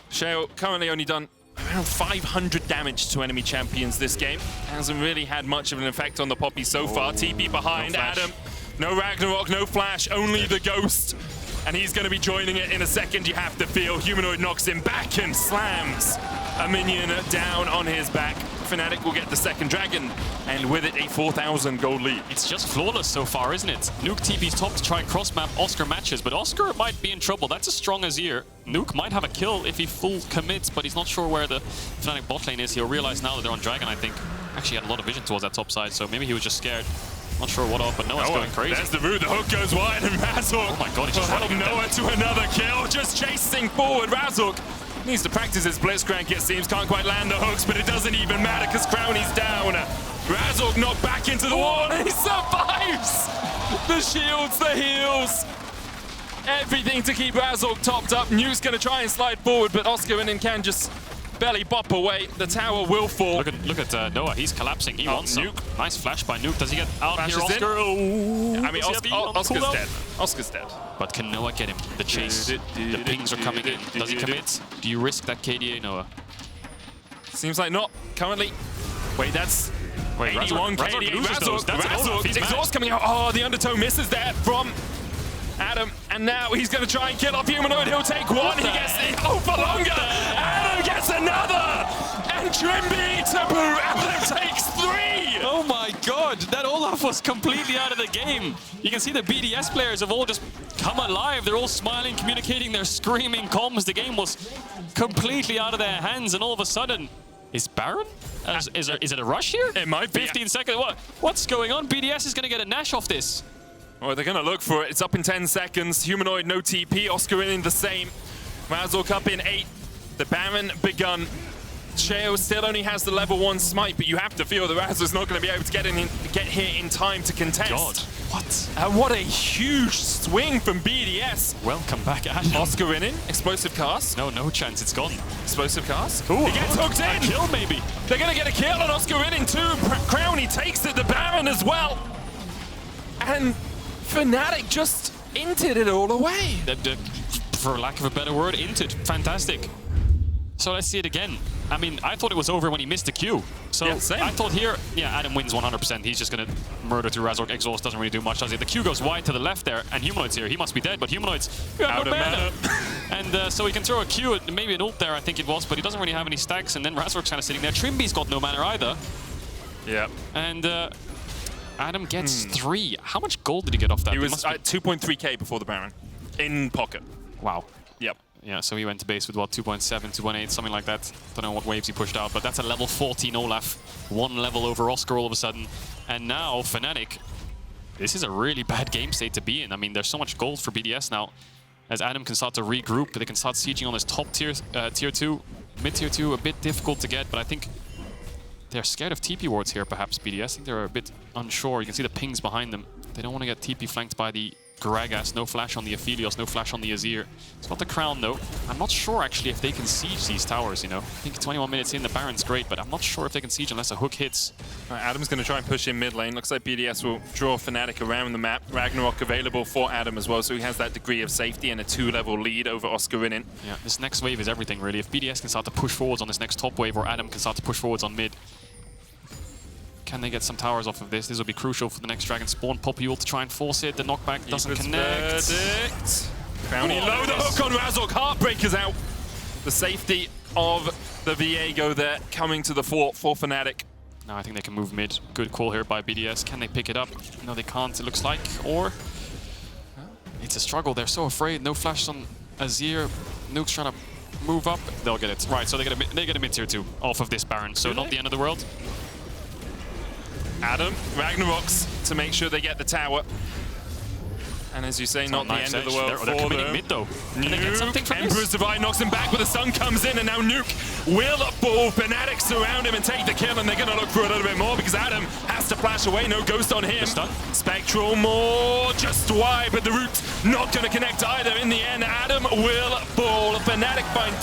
Sheo currently only done around 500 damage to enemy champions this game. Hasn't really had much of an effect on the Poppy so far. TP behind no Adam. No Ragnarok, no flash, only the Ghost. And he's going to be joining it in a second, you have to feel. Humanoid knocks him back and slams a minion down on his back. Fnatic will get the second dragon, and with it a 4,000 gold lead. It's just flawless so far, isn't it? Nuke TP's top to try and cross-map Oscar matches, but Oscar might be in trouble. That's a strong Azir. Nuke might have a kill if he full commits, but he's not sure where the Fnatic bot lane is. He'll realize now that they're on dragon, I think. Actually, he had a lot of vision towards that top side, so maybe he was just scared. Not sure what off, but Noah's going crazy. There's the root, the hook goes wide, and Razork oh my god, he just help Noah to another kill, just chasing forward. Razork needs to practice his Blitzcrank, it seems. Can't quite land the hooks, but it doesn't even matter because Crownie's down. Razork knocked back into the wall, and he survives! The shields, the heals. Everything to keep Razork topped up. Nuke's going to try and slide forward, but Oscarinin can just belly bop away. The tower will fall. Look at Noah. He's collapsing. He wants Nuke. Some. Nice flash by Nuke. Does he get out Flashes here, Oscar? Oh, I mean, Oscar's dead. Oscar's dead. But can Noah get him? The chase. The pings are coming in. Does he commit? Do you risk that KDA, Noah? Seems like not. Currently. Wait, that's... Wait, 81 KDA. Razork. He's Exhaust coming out. Oh, the undertow misses there from Adam. And now he's going to try and kill off Humanoid. He'll take one. He gets it. Oh, for longer. Adam gets another. And Trymbi to boot. Adam takes 3. Oh my god, that Olaf was completely out of the game. You can see the BDS players have all just come alive. They're all smiling, communicating, they're screaming comms. The game was completely out of their hands, and all of a sudden, is Baron? Is it a rush here? It might be. 15 seconds. What's going on? BDS is going to get a Nash off this. Oh, they're going to look for it. It's up in 10 seconds. Humanoid, no TP. Oscarinin the same. Razork up in 8. The Baron begun. Sheo still only has the level 1 smite, but you have to feel that Razork's not going to be able to get here in time to contest. God, what? And what a huge swing from BDS. Welcome back, Adam. Oscarinin, explosive cast. No chance, it's gone. Explosive cast. Ooh, he gets hooked in. A kill, maybe. They're going to get a kill on Oscarinin too. Crownie takes it, the Baron as well. And Fnatic just inted it all away. for lack of a better word, inted. Fantastic. So let's see it again. I mean, I thought it was over when he missed the Q. So yeah, same. I thought here, yeah, Adam wins 100%. He's just going to murder through Razork. Exhaust doesn't really do much, does it? The Q goes wide to the left there, and Humanoid's here. He must be dead, but Humanoid's out of mana. And so he can throw a Q, maybe an ult there, I think it was, but he doesn't really have any stacks, and then Razork's kind of sitting there. Trymbi's got no mana either. Yeah. And Adam gets 3. How much gold did he get off that? He was at 2.3k before the Baron. In pocket. Wow. Yep. Yeah, so he went to base with, what, 2.7, 2.8, something like that. Don't know what waves he pushed out, but that's a level 14 Olaf. 1 level over Oscar all of a sudden. And now, Fnatic, this is a really bad game state to be in. I mean, there's so much gold for BDS now. As Adam can start to regroup, they can start sieging on this top tier, tier 2. Mid-tier 2, a bit difficult to get, but I think they're scared of TP wards here, perhaps, BDS. I think they're a bit unsure. You can see the pings behind them. They don't want to get TP flanked by the Gragas. No flash on the Aphelios, no flash on the Azir. It's got the crown, though. I'm not sure, actually, if they can siege these towers, you know. I think 21 minutes in, the Baron's great, but I'm not sure if they can siege unless a hook hits. Right, Adam's going to try and push in mid lane. Looks like BDS will draw Fnatic around the map. Ragnarok available for Adam as well, so he has that degree of safety and a 2-level lead over Oscarinin. Yeah, this next wave is everything, really. If BDS can start to push forwards on this next top wave, or Adam can start to push forwards on mid, can they get some towers off of this? This will be crucial for the next Dragon Spawn. Poppy ult to try and force it. The knockback doesn't connect. Crownie low, the hook on Razork. Heartbreaker's out. The safety of the Viego there coming to the fore for Fnatic. Now I think they can move mid. Good call here by BDS. Can they pick it up? No, they can't, it looks like. Or it's a struggle. They're so afraid. No flash on Azir. Nuke's trying to move up. They'll get it. Right, so they get a mid tier 2 off of this Baron. So not the end of the world. Adam, Ragnarok's to make sure they get the tower. And as you say, not the end of the world they're for coming them. mid though. Can they get something from Emperor's Divide knocks him back, but the sun comes in, and now Nuke will ball. Fnatic surround him and take the kill, and they're going to look for a little bit more because Adam has to flash away. No ghost on him. Spectral more just wide, but the root not going to connect either. In the end, Adam will ball. Fnatic find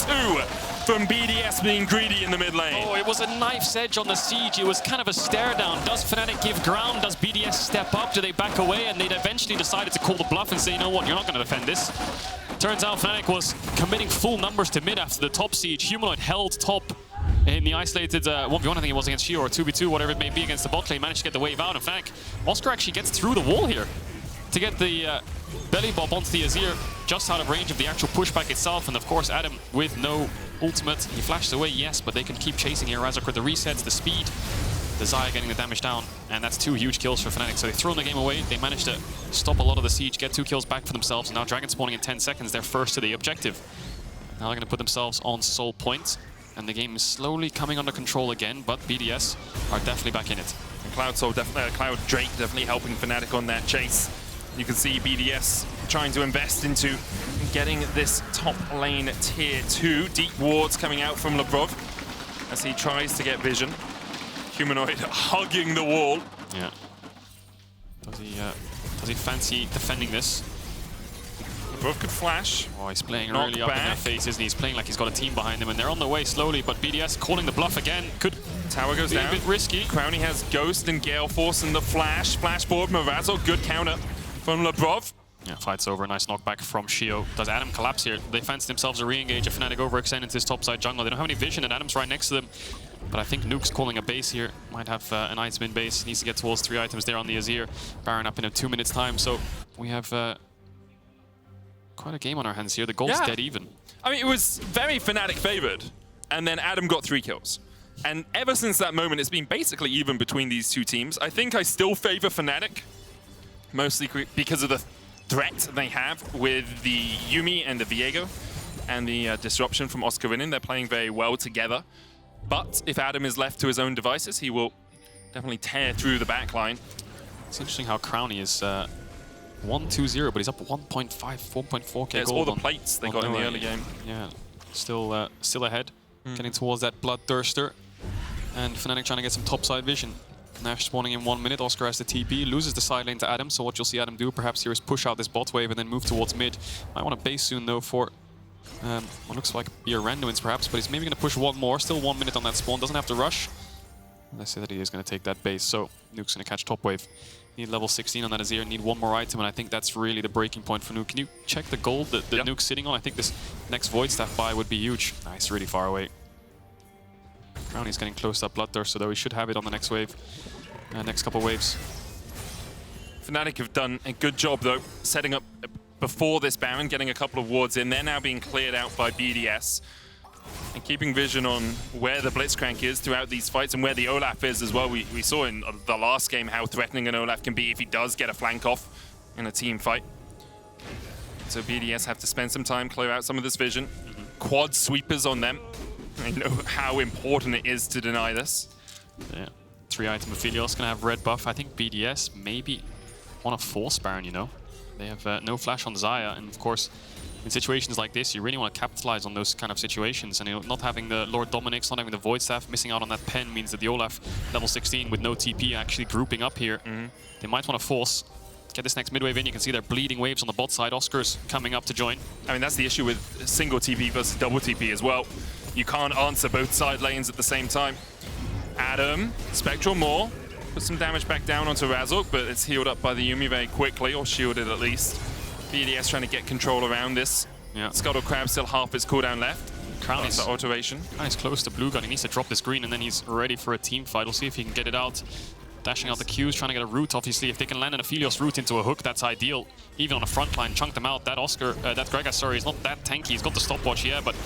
2. From BDS being greedy in the mid lane. Oh, it was a knife's edge on the siege. It was kind of a stare down. Does Fnatic give ground? Does BDS step up? Do they back away? And they'd eventually decided to call the bluff and say, you know what, you're not going to defend this. Turns out Fnatic was committing full numbers to mid after the top siege. Humanoid held top in the isolated 1v1, I think it was against Sheo, or 2v2, whatever it may be, against the bot lane. Managed to get the wave out. In fact, Oscar actually gets through the wall here to get the belly bob onto the Azir, just out of range of the actual pushback itself. And of course, Adam with no ultimate. He flashes away, yes, but they can keep chasing here. Razork with the resets, the speed, the Xayah getting the damage down, and that's 2 huge kills for Fnatic. So they've thrown the game away. They managed to stop a lot of the siege, get 2 kills back for themselves, and now Dragon spawning in 10 seconds. They're first to the objective. Now they're going to put themselves on soul point, and the game is slowly coming under control again, but BDS are definitely back in it. And Cloud Drake definitely helping Fnatic on that chase. You can see BDS trying to invest into getting this top lane tier 2. Deep wards coming out from Labrov as he tries to get vision. Humanoid hugging the wall. Yeah. Does he fancy defending this? Labrov could flash. Oh, he's playing really up in their face, isn't he? He's playing like he's got a team behind him, and they're on the way slowly, but BDS calling the bluff again. Could tower goes down. A bit risky. Crownie has Ghost and Gale Force and the flash. Flash forward from Razork. Good counter from Labrov. Yeah, fight's over. Nice knockback from Sheo. Does Adam collapse here? They fancy themselves a re-engage. If Fnatic overextend into this topside jungle, they don't have any vision, and Adam's right next to them. But I think Nuke's calling a base here. Might have an item in base. Needs to get towards 3 items there on the Azir. Baron up in a 2 minutes time. So we have quite a game on our hands here. The goal's dead even. I mean, it was very Fnatic favored, and then Adam got 3 kills. And ever since that moment, it's been basically even between these 2 teams. I think I still favor Fnatic, mostly because of the threat they have with the Yuumi and the Viego, and the disruption from Oscarinin. They're playing very well together. But if Adam is left to his own devices, he will definitely tear through the backline. It's interesting how Crownie is 1-2-0, but he's up 1.5, 4.4k gold. There's all the plates they got in the early game. Yeah, still ahead, getting towards that Bloodthirster. And Fnatic trying to get some topside vision. Nash spawning in 1 minute. Oscar has the TP, loses the side lane to Adam. So what you'll see Adam do perhaps here is push out this bot wave and then move towards mid. Might want to base soon though for what looks like be a Randuin's perhaps, but he's maybe going to push 1 more. Still 1 minute on that spawn, doesn't have to rush. Let's say that he is going to take that base, so Nuke's going to catch top wave. Need level 16 on that Azir, need one more item, and I think that's really the breaking point for Nuke. Can you check the gold that the Nuke's sitting on? I think this next Void Staff buy would be huge. Nice, really far away. Crownie's getting close to that Bloodthirster, though he should have it on the next wave. Next couple waves. Fnatic have done a good job, though, setting up before this Baron, getting a couple of wards in. They're now being cleared out by BDS. And keeping vision on where the Blitzcrank is throughout these fights and where the Olaf is as well. We saw in the last game how threatening an Olaf can be if he does get a flank off in a team fight. So BDS have to spend some time, clear out some of this vision. Quad sweepers on them. They know how important it is to deny this. Yeah. 3-item Aphelios gonna have red buff. I think BDS maybe want to force Baron, you know. They have no flash on Xayah, and of course, in situations like this, you really want to capitalize on those kind of situations. And you know, not having the Lord Dominic's, not having the Void Staff, missing out on that pen means that the Olaf, level 16, with no TP, actually grouping up here. They might want to force, get this next mid wave in. You can see they're bleeding waves on the bot side. Oscar's coming up to join. I mean, that's the issue with single TP versus double TP as well. You can't answer both side lanes at the same time. Adam, Spectral Maw, put some damage back down onto Razork, but it's healed up by the Yuumi very quickly, or shielded at least. BDS trying to get control around this. Yeah. Scuttle Crab still half its cooldown left. Crownie's the alteration. Crownie's close to blue gun. He needs to drop this green and then he's ready for a team fight. We'll see if he can get it out. Dashing out the Qs, trying to get a root. Obviously, if they can land an Aphelios root into a hook, that's ideal. Even on a front line, chunk them out. That Gragas, sorry, is not that tanky. He's got the stopwatch, yeah, but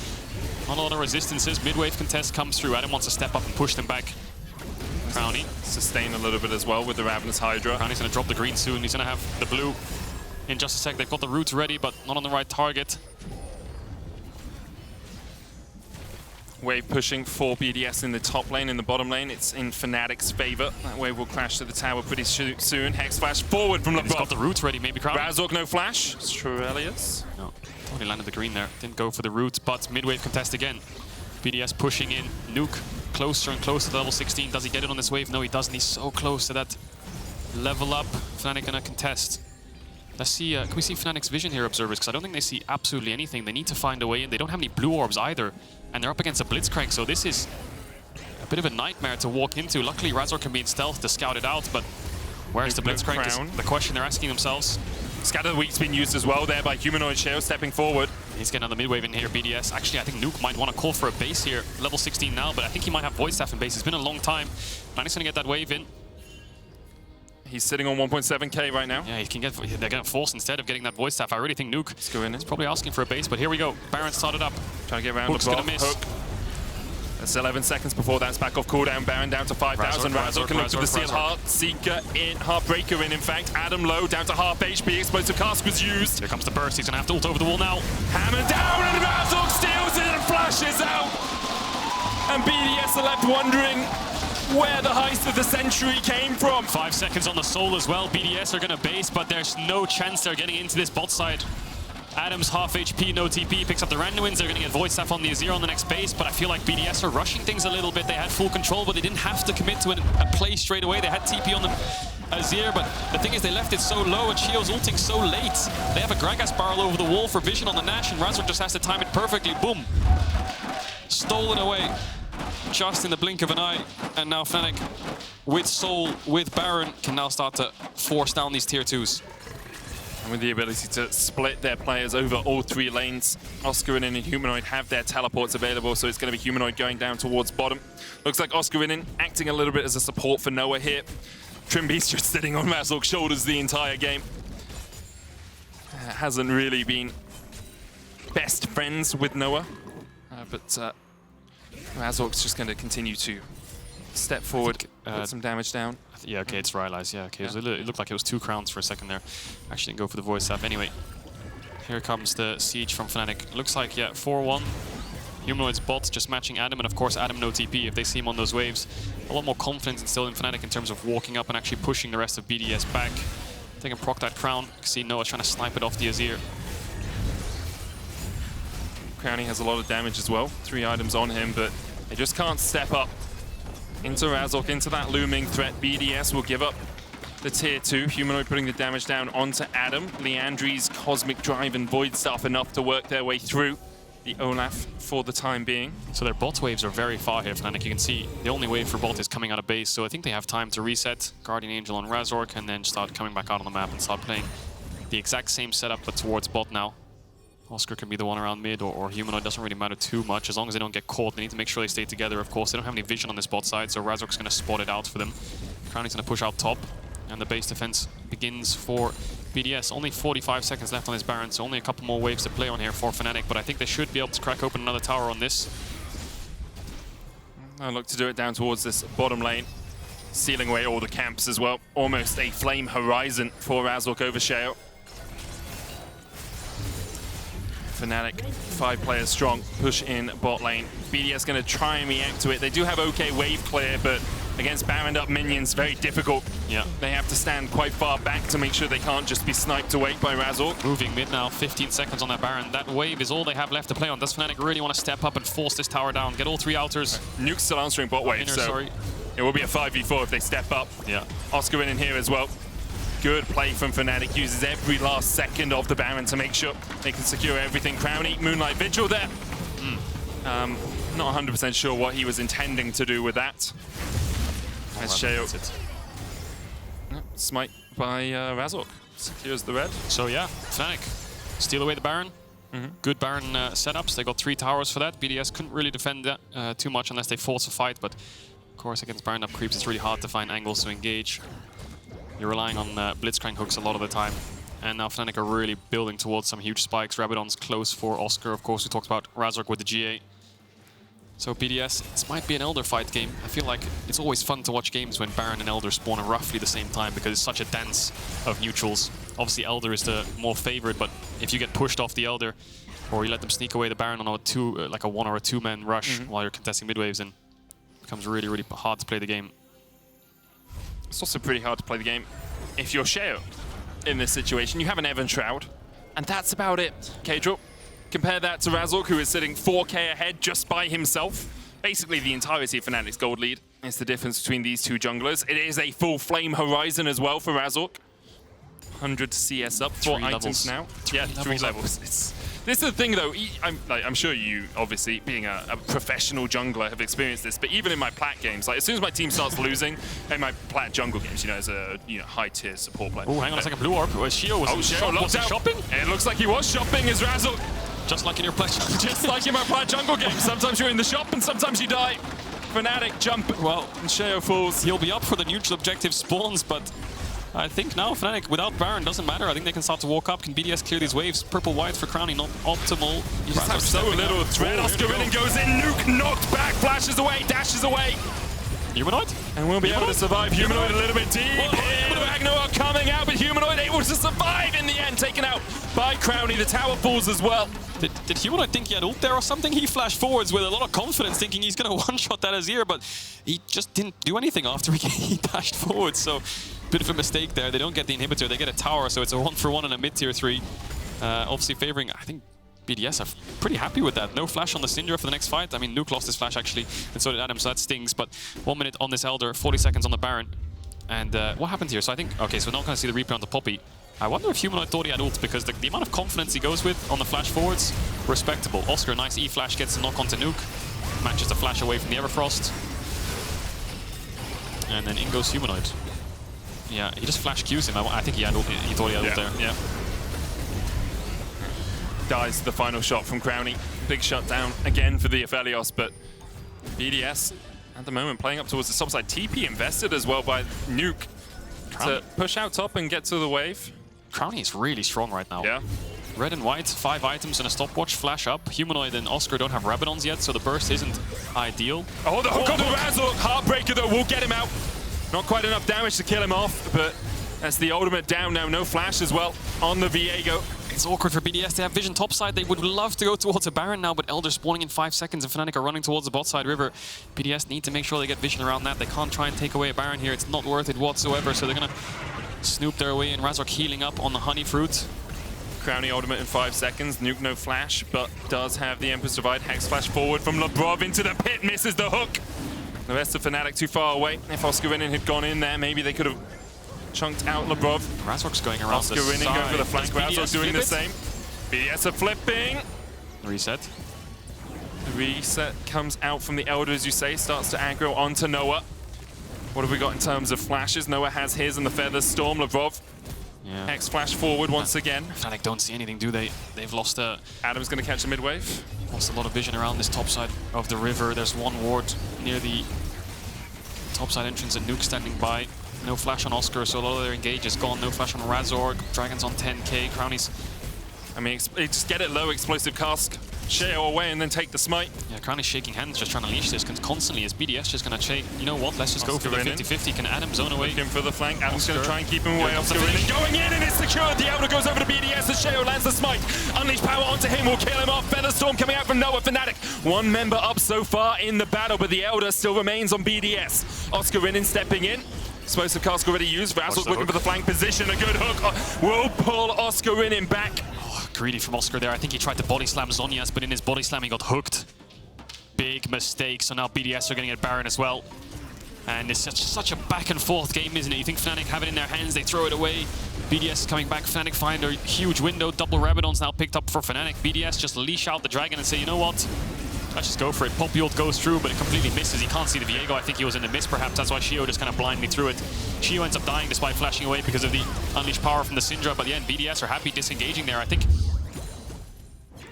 not a lot of resistances. Mid-wave contest comes through. Adam wants to step up and push them back. Crownie. Sustain a little bit as well with the Ravenous Hydra. Crownie's going to drop the green soon. He's going to have the blue in just a sec. They've got the roots ready, but not on the right target. Wave pushing for BDS in the top lane. In the bottom lane, it's in Fnatic's favor. That wave will crash to the tower pretty soon. Hex flash forward from Labrov. He's got the roots ready, maybe Crownie. Razork, no flash. Aphelios. No, only landed the green there. Didn't go for the root, but mid-wave contest again. BDS pushing in. Nuke closer and closer to level 16. Does he get it on this wave? No, he doesn't. He's so close to that level up. Fnatic gonna contest. Let's see, can we see Fnatic's vision here, observers? Because I don't think they see absolutely anything. They need to find a way in. They don't have any blue orbs either. And they're up against a Blitzcrank, so this is a bit of a nightmare to walk into. Luckily, Razork can be in stealth to scout it out, but where's the Blitzcrank is the question they're asking themselves. Scatter the Week's been used as well there by Humanoid Sheo stepping forward. He's getting another mid-wave in here, BDS. Actually, I think Nuke might want to call for a base here. Level 16 now, but I think he might have Void Staff in base. It's been a long time. Fnatic's going to get that wave in. He's sitting on 1.7k right now. Yeah, he can get. They're going to force instead of getting that Void Staff. I really think Nuke is probably asking for a base, but here we go. Baron started up. Trying to get around the gonna miss. Hook. That's 11 seconds before that's back off cooldown. Baron down to 5,000. Razork can look for the seal. Heartseeker in, Heartbreaker in fact. Adam low, down to half HP. Explosive Cask was used. Here comes the burst. He's going to have to ult over the wall now. Hammer down, and Razork steals it and flashes out. And BDS are left wondering where the heist of the century came from. 5 seconds on the soul as well. BDS are going to base, but there's no chance they're getting into this bot side. Adam's half HP, no TP, picks up the Randuins. They're going to get Void Staff on the Azir on the next base, but I feel like BDS are rushing things a little bit. They had full control, but they didn't have to commit to a play straight away. They had TP on the Azir, but the thing is they left it so low and Sheo's ulting so late. They have a Gragas barrel over the wall for vision on the Nash, and Razork just has to time it perfectly. Boom. Stolen away just in the blink of an eye, and now Fnatic with Soul, with Baron, can now start to force down these tier 2s. And with the ability to split their players over all 3 lanes, Oscarinin and Humanoid have their teleports available, so it's going to be Humanoid going down towards bottom. Looks like Oscarinin acting a little bit as a support for Noah here. Trymbi's just sitting on Razork's shoulders the entire game. Hasn't really been best friends with Noah, but Razork's just going to continue to step forward, put some damage down. Yeah, okay, it's realized. Yeah, okay. Yeah. It looked like it was 2 crowns for a second there. Actually didn't go for the Void Staff. Anyway, here comes the siege from Fnatic. Looks like, yeah, 4-1. Humanoid's bot just matching Adam, and of course Adam no TP if they see him on those waves. A lot more confidence instilled in Fnatic in terms of walking up and actually pushing the rest of BDS back. They can proc that crown. You can see Noah trying to snipe it off the Azir. Crownie has a lot of damage as well. 3 items on him, but they just can't step up into Razork, into that looming threat. BDS will give up the tier 2. Humanoid putting the damage down onto Adam. Leandri's Cosmic Drive and Void Staff enough to work their way through. the Olaf for the time being. So their bot waves are very far here, Fnatic. You can see the only wave for bot is coming out of base, so I think they have time to reset Guardian Angel on Razork and then start coming back out on the map and start playing the exact same setup but towards bot now. Oscar can be the one around mid or Humanoid, doesn't really matter too much as long as they don't get caught. They need to make sure they stay together, of course. They don't have any vision on this bot side, so Razork's going to spot it out for them. Crownie's going to push out top and the base defense begins for BDS. Only 45 seconds left on this Baron, so only a couple more waves to play on here for Fnatic, but I think they should be able to crack open another tower on this. I'll look to do it down towards this bottom lane, sealing away all the camps as well. Almost a flame horizon for Razork over Sheo. Fnatic, 5 players strong, push in bot lane. BDS going to try and react to it. They do have okay wave clear, but against Baroned up minions, very difficult. Yeah. They have to stand quite far back to make sure they can't just be sniped away by Razork. Moving mid now, 15 seconds on that Baron. That wave is all they have left to play on. Does Fnatic really want to step up and force this tower down? Get all 3 outers. Nuke's still answering bot wave, so it will be a 5v4 if they step up. Yeah. Oscarinin in here as well. Good play from Fnatic, uses every last second of the Baron to make sure they can secure everything. Crownie, Moonlight Vigil there. Not 100% sure what he was intending to do with that. As Sheo smite by Razork secures the red. So yeah, Fnatic steal away the Baron. Good Baron setups. They got 3 towers for that. BDS couldn't really defend that too much unless they force a fight, but of course against Baron up creeps it's really hard to find angles to engage. You're relying on Blitzcrank hooks a lot of the time. And now Fnatic are really building towards some huge spikes. Rabadon's close for Oscar. Of course, we talked about Razork with the GA. So BDS, this might be an Elder fight game. I feel like it's always fun to watch games when Baron and Elder spawn at roughly the same time because it's such a dance of neutrals. Obviously, Elder is the more favorite, but if you get pushed off the Elder or you let them sneak away the Baron on a like a 1 or a 2-man rush while you're contesting mid waves, then it becomes really, really hard to play the game. It's also pretty hard to play the game if you're Sheo in this situation. You have an Evan Shroud, and that's about it. Caedrel, compare that to Razork, who is sitting 4k ahead just by himself. Basically, the entirety of Fnatic's gold lead is the difference between these 2 junglers. It is a full flame horizon as well for Razork. 100 CS up, 4 items now. Yeah, 3 levels. This is the thing, though. I'm sure you, obviously, being a professional jungler, have experienced this. But even in my plat games, like as soon as my team starts losing, in my plat jungle games, as a high-tier support player. Oh, hang on a second, blue orb. Sheo was shopping. It looks like he was shopping as Razork. Just like in your plat jungle. Just like in my plat jungle games. Sometimes you're in the shop and sometimes you die. Fnatic jump. Well, and Sheo falls. He'll be up for the neutral objective spawns, but I think now Fnatic, without Baron, doesn't matter. I think they can start to walk up. Can BDS clear these waves? Purple-white for Crownie, not optimal. You just have so little threat. Oscarinin goes in, Nuke knocked back, flashes away, dashes away. Humanoid? And we'll be able to survive. Humanoid a little bit deep. Ragnarok coming out, but Humanoid able to survive in the end, taken out by Crownie. The tower falls as well. Did Humanoid think he had ult there or something? He flashed forwards with a lot of confidence, thinking he's going to one-shot that Azir, but he just didn't do anything after he dashed forward. So, bit of a mistake there. They don't get the inhibitor, they get a tower, so it's a 1-for-1 in a mid-tier 3. Obviously favoring, I think, BDS are pretty happy with that. No flash on the Syndra for the next fight. I mean, Nuke lost his flash, actually, and so did Adam, so that stings. But 1 minute on this Elder, 40 seconds on the Baron. And what happened here? So I think, okay, so we're not going to see the replay on the Poppy. I wonder if Humanoid thought he had ult, because the amount of confidence he goes with on the flash forwards, respectable. Oscar, nice E-flash, gets a knock onto Nuke. Matches the flash away from the Everfrost. And then in goes Humanoid. Yeah, he just flash Qs him. I think he thought he had ult there. Yeah. Dies the final shot from Crownie. Big shutdown again for the Aphelios, but BDS at the moment playing up towards the top side. TP invested as well by Nuke to push out top and get to the wave. Crownie is really strong right now. Yeah. Red and white, 5 items and a stopwatch, flash up. Humanoid and Oscar don't have Rabadons yet, so the burst isn't ideal. Oh, the hook on the Razork. Heartbreaker though will get him out. Not quite enough damage to kill him off, but that's the ultimate down now. No flash as well on the Viego. It's awkward for BDS. They have vision topside. They would love to go towards a Baron now, but Elder spawning in 5 seconds and Fnatic are running towards the bot side river. BDS need to make sure they get vision around that. They can't try and take away a Baron here. It's not worth it whatsoever, so they're going to snoop their way in. Razork healing up on the honey fruit. Crownie ultimate in 5 seconds. Nuke no flash, but does have the Emperor's Divide. Hex flash forward from Labrov into the pit. Misses the hook. The rest of Fnatic too far away. If Oscarinin had gone in there, maybe they could have chunked out Labrov. Razork's going around the Oscarinin side. going for the flank. Razork doing the same. BDS are flipping. Reset. The reset comes out from the Elder, as you say, starts to aggro onto Noah. What have we got in terms of flashes? Noah has his and the Feathers Storm. Labrov. Yeah. X flash forward once again. Fnatic don't see anything, do they? They've lost Adam's going to catch the mid wave. lost a lot of vision around this top side of the river. There's one ward near the top side entrance and Nuke standing by. No flash on Oscar, so a lot of their engage is gone. No flash on Razork. Dragon's on 10k. Crownie's... I mean, just get it low, explosive cask, Sheo away, and then take the smite. Yeah, Crownie's shaking hands, just trying to leash this constantly. Is BDS just going to say, you know what, let's just go for the 50-50. Can Adam zone away? Looking for the flank. Adam's going to try and keep him away. Oscarinin going in, and it's secured. The Elder goes over to BDS as Sheo lands the smite. Unleash power onto him, will kill him off. Featherstorm coming out from Noah. Fnatic, one member up so far in the battle, but the Elder still remains on BDS. Oscarinin stepping in. Explosive cask already used. Razork looking for the flank position. A good hook will pull Oscarinin back. Greedy from Oscar there. I think he tried to body slam Zhonya's, but in his body slam he got hooked. Big mistake. So now BDS are getting at Baron as well. And it's such a back and forth game, isn't it? You think Fnatic have it in their hands, they throw it away. BDS is coming back. Fnatic find a huge window. Double Rabadon's now picked up for Fnatic. BDS just leash out the dragon and say, you know what? Let's just go for it. Poppy ult goes through, but it completely misses. He can't see the Viego. I think he was in the miss, perhaps. That's why Sheo just kind of blindly threw it. Sheo ends up dying despite flashing away because of the unleashed power from the Syndra. But yeah, BDS are happy disengaging there. I think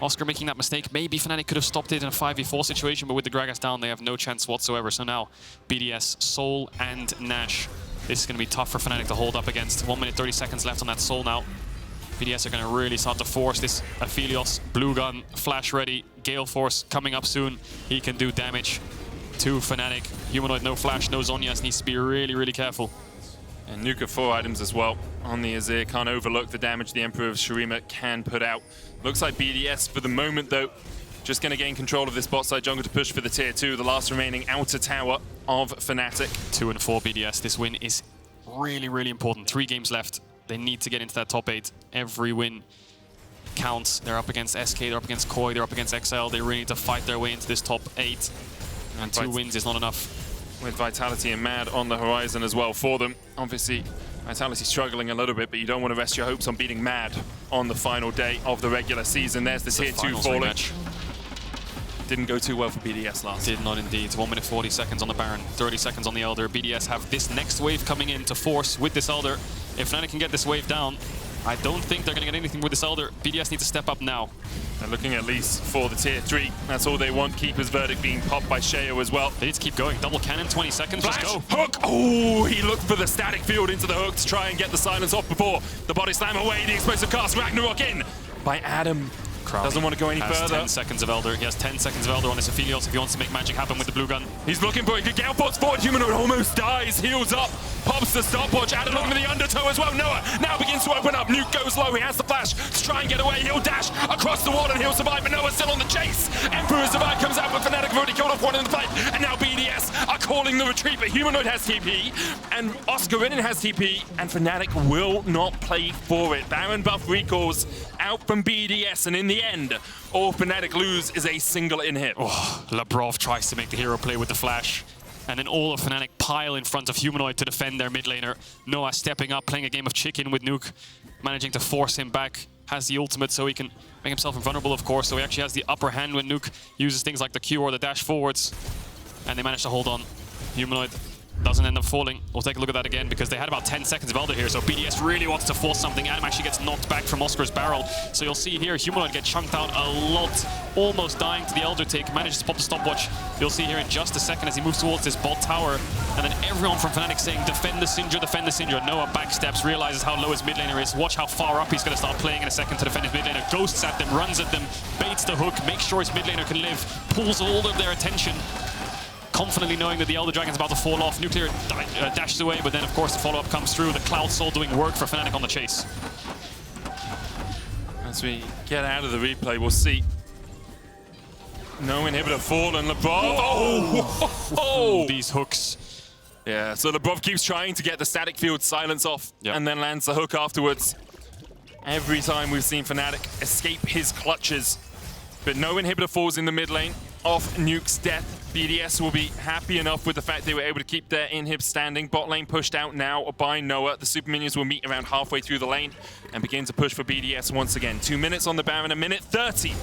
Oscar making that mistake. Maybe Fnatic could have stopped it in a 5v4 situation, but with the Gragas down, they have no chance whatsoever. So now, BDS, Soul, and Nash. This is going to be tough for Fnatic to hold up against. 1 minute 30 seconds left on that Soul now. BDS are going to really start to force this Aphelios. Blue gun, flash ready. Gale Force coming up soon. He can do damage to Fnatic. Humanoid, no flash, no Zhonya's. Needs to be really, really careful. And Nuke of 4 items as well on the Azir. Can't overlook the damage the Emperor of Shurima can put out. Looks like BDS for the moment though, just going to gain control of this bot side jungle to push for the tier 2, the last remaining outer tower of Fnatic. 2 and 4 BDS. This win is really, really important. 3 games left. They need to get into that top 8. Every win counts. They're up against SK, they're up against Koi, they're up against XL. They really need to fight their way into this top 8. And 2 wins is not enough. With Vitality and Mad on the horizon as well for them. Obviously, Vitality struggling a little bit, but you don't want to rest your hopes on beating Mad on the final day of the regular season. There's the tier 2 falling. Rematch. Didn't go too well for BDS last. Did not indeed. 1 minute 40 seconds on the Baron, 30 seconds on the Elder. BDS have this next wave coming in to force with this Elder. If Fnatic can get this wave down, I don't think they're going to get anything with this Elder. BDS needs to step up now. They're looking at least for the tier 3. That's all they want. Keeper's Verdict being popped by Sheo as well. They need to keep going. Double cannon, 20 seconds. Flash, just go. Hook! Oh, he looked for the static field into the hook to try and get the silence off before the body slam away. The explosive cast, Ragnarok in by Adam. Crownie doesn't want to go any further. 10 seconds of Elder. He has 10 seconds of Elder on his Aphelios if he wants to make magic happen with the blue gun. He's looking for it. Gale Force forward. Humanoid almost dies. Heals up. Pops the stopwatch. Adam looking for the undertow as well. Noah now begins to open up. Nuke goes low. He has the flash to try and get away. He'll dash across the wall and he'll survive. But Noah's still on the chase. Emperor's Divide comes out, but Fnatic have already killed off one in the fight. And now BDS are calling the retreat. But Humanoid has TP. And Oscarinin has TP. And Fnatic will not play for it. Baron buff recalls out from BDS. And in the end, all Fnatic lose is a single inhib. Oh, Labrov tries to make the hero play with the flash. And then all of Fnatic pile in front of Humanoid to defend their mid laner. Noah stepping up, playing a game of chicken with Nuke, managing to force him back. Has the ultimate so he can make himself invulnerable, of course. So he actually has the upper hand when Nuke uses things like the Q or the dash forwards. And they manage to hold on. Humanoid doesn't end up falling. We'll take a look at that again because they had about 10 seconds of Elder here, so BDS really wants to force something. Adam actually gets knocked back from Oscar's barrel. So you'll see here, Humanoid get chunked out a lot, almost dying to the Elder take, manages to pop the stopwatch. You'll see here in just a second as he moves towards this bot tower, and then everyone from Fnatic saying, defend the Syndra, defend the Syndra. Noah backsteps, realizes how low his mid laner is. Watch how far up he's going to start playing in a second to defend his mid laner. Ghosts at them, runs at them, baits the hook, makes sure his mid laner can live, pulls all of their attention. Confidently knowing that the Elder Dragon's about to fall off. Nuclear dashes away, but then of course the follow-up comes through. The Cloud Soul doing work for Fnatic on the chase. As we get out of the replay, we'll see. No inhibitor fallen. Labrov. Oh! These hooks. Yeah, so Labrov keeps trying to get the static field silence off and then lands the hook afterwards. Every time we've seen Fnatic escape his clutches. But no inhibitor falls in the mid lane. Off Nuke's death, BDS will be happy enough with the fact they were able to keep their inhib standing. Bot lane pushed out now by Noah. The super minions will meet around halfway through the lane and begin to push for BDS once again. 2 minutes on the Baron, a minute 30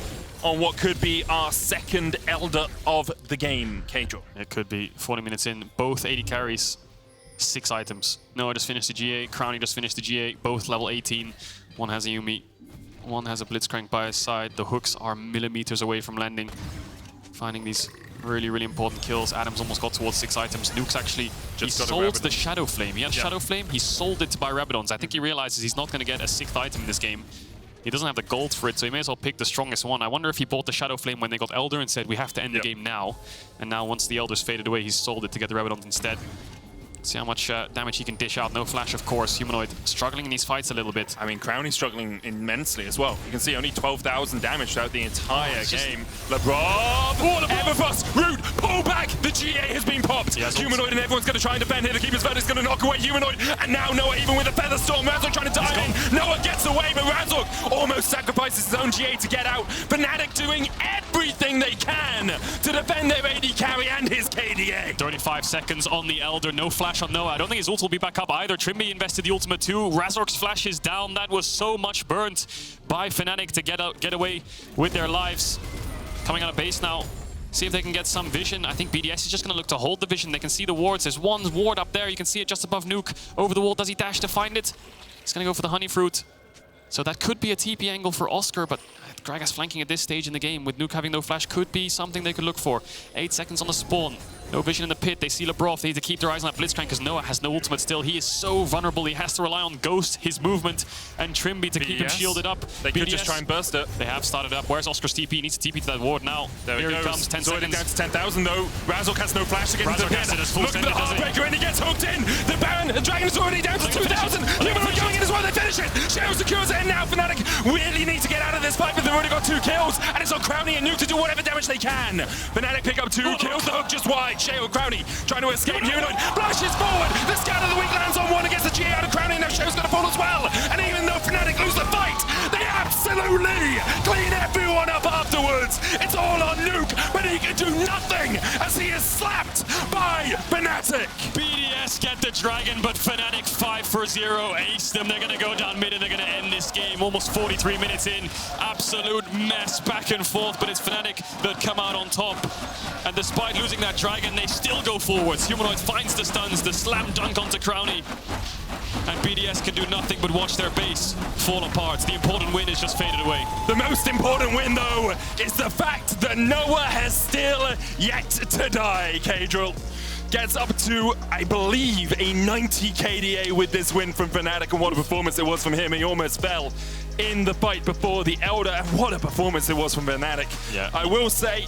on what could be our second Elder of the game, Caedrel. It could be 40 minutes in. Both 80 carries, 6 items. Noah just finished the GA, Crownie just finished the GA, both level 18. One has a Yuumi, one has a Blitzcrank by his side. The hooks are millimeters away from landing. Finding these really, really important kills. Adams almost got towards 6 items. Nuke's actually, he sold the Shadow Flame. He had Shadow Flame, he sold it to buy Rabadons. I think he realizes he's not going to get a 6th item in this game. He doesn't have the gold for it, so he may as well pick the strongest one. I wonder if he bought the Shadow Flame when they got Elder and said, we have to end the game now. And now once the Elder's faded away, he's sold it to get the Rabadons instead. See how much damage he can dish out. No flash, of course. Humanoid struggling in these fights a little bit. I mean, Crownie's struggling immensely as well. You can see only 12,000 damage throughout the entire game. Labrov! Everfrost! Rude! Pull back! The GA has been popped! Humanoid and everyone's going to try and defend here. The Keeper's Vote is going to knock away Humanoid. And now Noah, even with a Feather Storm, Razork trying to dive in. Noah gets away, but Razork almost sacrifices his own GA to get out. Fnatic doing everything they can to defend their AD carry and his KDA. 35 seconds on the Elder. No flash on Noah. I don't think his ult will be back up either. Trymbi invested the ultimate too. Razork's flash is down. That was so much burnt by Fnatic to get away with their lives. Coming out of base now. See if they can get some vision. I think BDS is just going to look to hold the vision. They can see the wards. There's one ward up there. You can see it just above Nuke. Over the wall. Does he dash to find it? He's going to go for the honey fruit. So that could be a TP angle for Oscar, but Gragas flanking at this stage in the game with Nuke having no flash could be something they could look for. 8 seconds on the spawn. No vision in the pit. They see Labrov. They need to keep their eyes on that Blitzcrank because Noah has no ultimate still. He is so vulnerable. He has to rely on Ghost, his movement, and Trymbi to keep him shielded up. They could just try and burst it. They have started up. Where's Oscar's TP? He needs to TP to that ward now. There Here he goes. comes. 10 seconds. Down to 10,000 though. Razork has no flash against the head. Look at the Heartbreaker and he gets hooked in. The Baron, the Dragon is already down to 2,000. Humanoid going in as well. They finish it. Sheo secures it and now Fnatic really need to get out of this fight, but they've already got 2 kills and it's on Crownie and Nuke to do whatever damage they can. Fnatic pick up 2 kills. The hook just wide. Sheo and Crownie trying to escape. Humanoid flashes forward. The scout of the week lands on one against the GA out of Crownie. Now Sheo's going to fall as well. And even though Fnatic lose the fight, they absolutely clean everyone up afterwards. It's all on Nuke, but he can do nothing as he is slapped by Fnatic. BDS get the Dragon, but Fnatic 5-0 ace them. They're going to go down mid and they're going to end this game. Almost 43 minutes in. Absolute mess back and forth, but it's Fnatic that come out on top. And despite losing that Dragon, they still go forwards. Humanoid finds the stuns, the slam dunk onto Crownie. And BDS can do nothing but watch their base fall apart. The important win is just faded away. The most important win, though, is the fact that Noah has still yet to die, Caedrel. Gets up to, I believe, a 90 KDA with this win from Fnatic, and what a performance it was from him. He almost fell in the fight before the Elder, and what a performance it was from Fnatic. Yeah. I will say,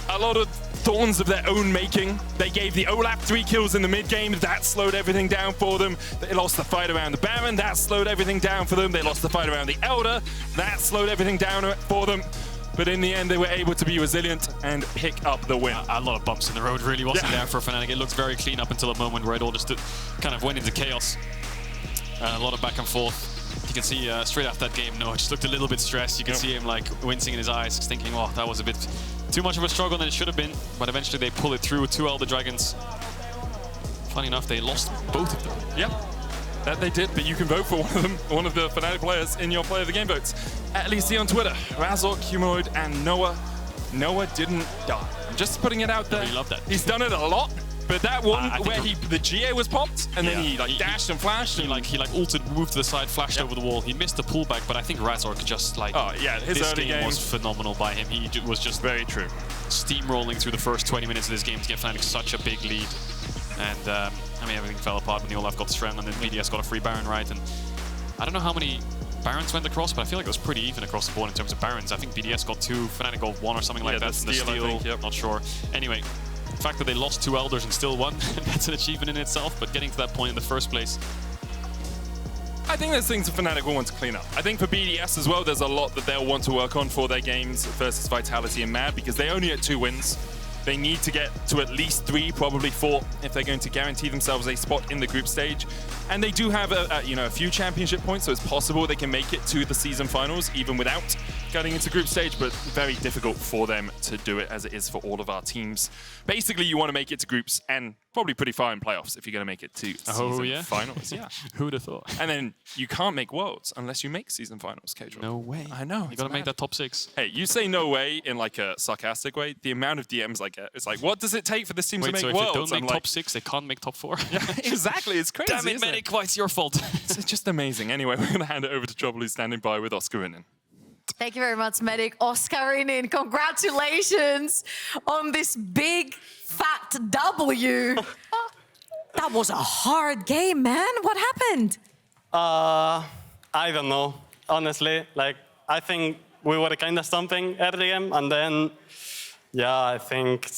a lot of thorns of their own making. They gave the Olaf 3 kills in the mid game. That slowed everything down for them. They lost the fight around the Baron. That slowed everything down for them. They lost the fight around the Elder. That slowed everything down for them. But in the end, they were able to be resilient and pick up the win. A lot of bumps in the road really wasn't there for Fnatic. It looked very clean up until a moment where it all just kind of went into chaos. A lot of back and forth. You can see straight after that game, Noah just looked a little bit stressed. You can see him like wincing in his eyes, thinking, oh, that was a bit too much of a struggle than it should have been. But eventually they pull it through with 2 Elder Dragons. Funny enough, they lost both of them. Yep. That they did, but you can vote for one of them, one of the Fnatic players in your Player of the Game votes. At LEC on Twitter, Razork, Humanoid, and Noah. Noah didn't die. I'm just putting it out there. I really love that. He's done it a lot, but that one where the GA was popped, and then he dashed and flashed. He ulted, moved to the side, flashed over the wall. He missed the pullback, but I think Razork just like, his this early game was phenomenal by him. He was just very true. Steamrolling through the first 20 minutes of this game to get Fnatic such a big lead. And I mean, everything fell apart when the Olaf got strand, and then BDS got a free Baron, right? And I don't know how many Barons went across, but I feel like it was pretty even across the board in terms of Barons. I think BDS got 2, Fnatic got 1 or something like that. The steal, not sure. Anyway, the fact that they lost 2 Elders and still won, that's an achievement in itself, but getting to that point in the first place. I think there's things that Fnatic will want to clean up. I think for BDS as well, there's a lot that they'll want to work on for their games versus Vitality and Mad, because they only at 2 wins. They need to get to at least 3, probably 4, if they're going to guarantee themselves a spot in the group stage. And they do have a few championship points, so it's possible they can make it to the season finals, even without getting into group stage, but very difficult for them to do it, as it is for all of our teams. Basically, you want to make it to groups and probably pretty far in playoffs if you're going to make it to season finals. Yeah. Who'd have thought? And then you can't make worlds unless you make season finals, Caedrel. No way. I know. You got to make that top 6. Hey, you say no way in like a sarcastic way. The amount of DMs I get, it's like, what does it take for this team to make so worlds? if they don't make I'm top 6, they can't make top 4. Yeah, exactly. It's crazy. Damn it, Medic, why it's your fault? It's just amazing. Anyway, we're going to hand it over to Trouble, who's standing by with Oscarinin. Thank you very much, Medic. Oscarinin, congratulations on this big, fat W. That was a hard game, man. What happened? I don't know, honestly. Like, I think we were kind of stomping early game, and then, yeah, I think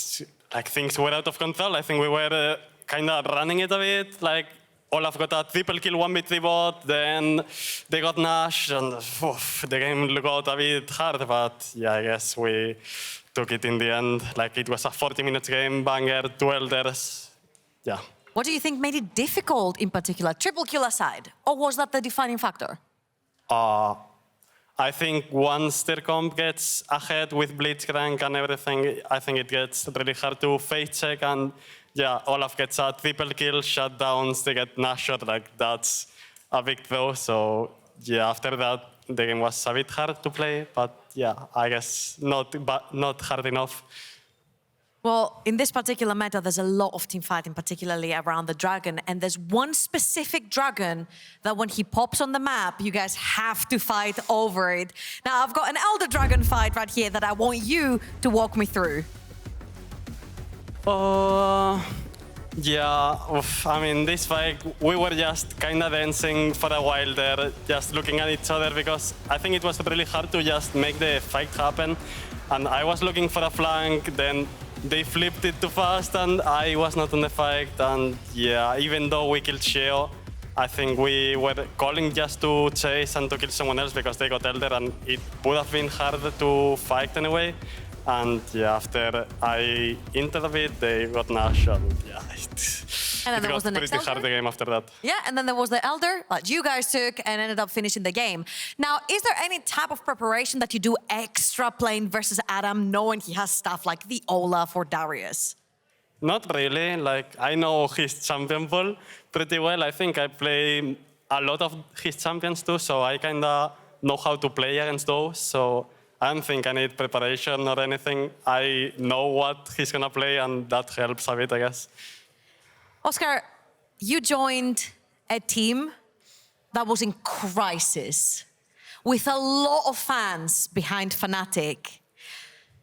like things were out of control. I think we were kind of running it a bit. Like, Olaf got a triple kill 1v3 bot, then they got Nash, and the game got a bit hard, but yeah, I guess we took it in the end. Like, it was a 40-minute game, banger, 2 elders, yeah. What do you think made it difficult in particular, triple kill aside, or was that the defining factor? I think once their comp gets ahead with Blitzcrank and everything, I think it gets really hard to face check, and yeah, Olaf gets a triple kill, shutdowns, they get Nash shot, like that's a big throw. So yeah, after that, the game was a bit hard to play, but yeah, I guess not hard enough. Well, in this particular meta, there's a lot of team fighting, particularly around the dragon, and there's one specific dragon that when he pops on the map, you guys have to fight over it. Now, I've got an Elder Dragon fight right here that I want you to walk me through. Yeah, I mean, this fight, we were just kind of dancing for a while there, just looking at each other, because I think it was really hard to just make the fight happen. And I was looking for a flank, then they flipped it too fast, and I was not on the fight. And yeah, even though we killed Sheo, I think we were calling just to chase and to kill someone else because they got Elder, and it would have been hard to fight anyway. And yeah, after I entered a bit, they got Nash, and yeah, it got pretty hard the game after that. Yeah, and then there was the Elder that you guys took and ended up finishing the game. Now, is there any type of preparation that you do extra playing versus Adam, knowing he has stuff like the Olaf or Darius? Not really. Like, I know his champion pool pretty well. I think I play a lot of his champions too, so I kind of know how to play against those. So I don't think I need preparation or anything. I know what he's gonna play, and that helps a bit, I guess. Oscar, you joined a team that was in crisis, with a lot of fans behind Fnatic.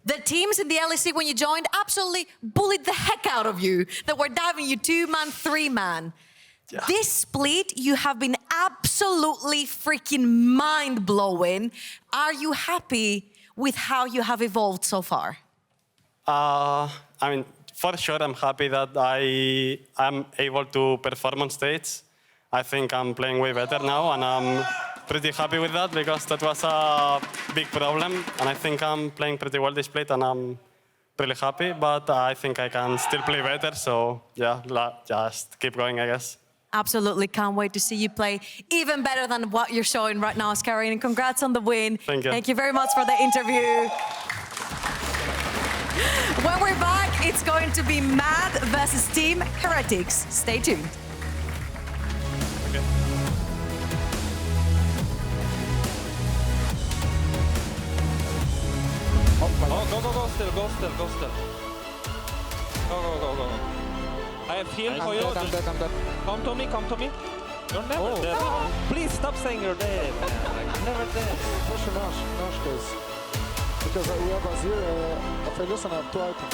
The teams in the LEC, when you joined, absolutely bullied the heck out of you. They were diving you 2-man, 3-man. Yeah. This split, you have been absolutely freaking mind-blowing. Are you happy with how you have evolved so far? I mean, for sure, I'm happy that I am able to perform on stage. I think I'm playing way better now, and I'm pretty happy with that because that was a big problem. And I think I'm playing pretty well this split, and I'm really happy. But I think I can still play better. So yeah, just keep going, I guess. Absolutely, can't wait to see you play even better than what you're showing right now, Oscarinin. And congrats on the win. Thank you. Thank you very much for the interview. When we're back, it's going to be Mad versus Team Heretics. Stay tuned. Okay. Go still. Go. I have healed for you. I'm dead. Come to me. You're never dead. Please stop saying you're dead. Like, never dead. Push Nash case. Because we have Azir, Aphelios, and I have 2 items.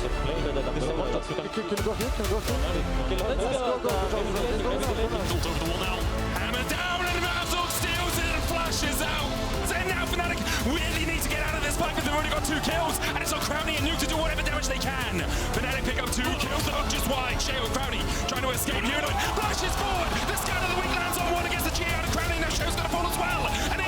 So play the dead. Can you go here? Let's go. Over the wall now. Hammer down, and Razork steals it and flashes out. So now Fnatic really need to get out of this fight because they've already got 2 kills, and it's on Crownie and Nuke to do whatever damage they can. Fnatic pick up 2 kills, though, just wide. Sheo and Crownie trying to escape. Humanoid flashes forward. The scout of the weak lands on one against the G out of Crownie. Now Sheo's going to fall as well. And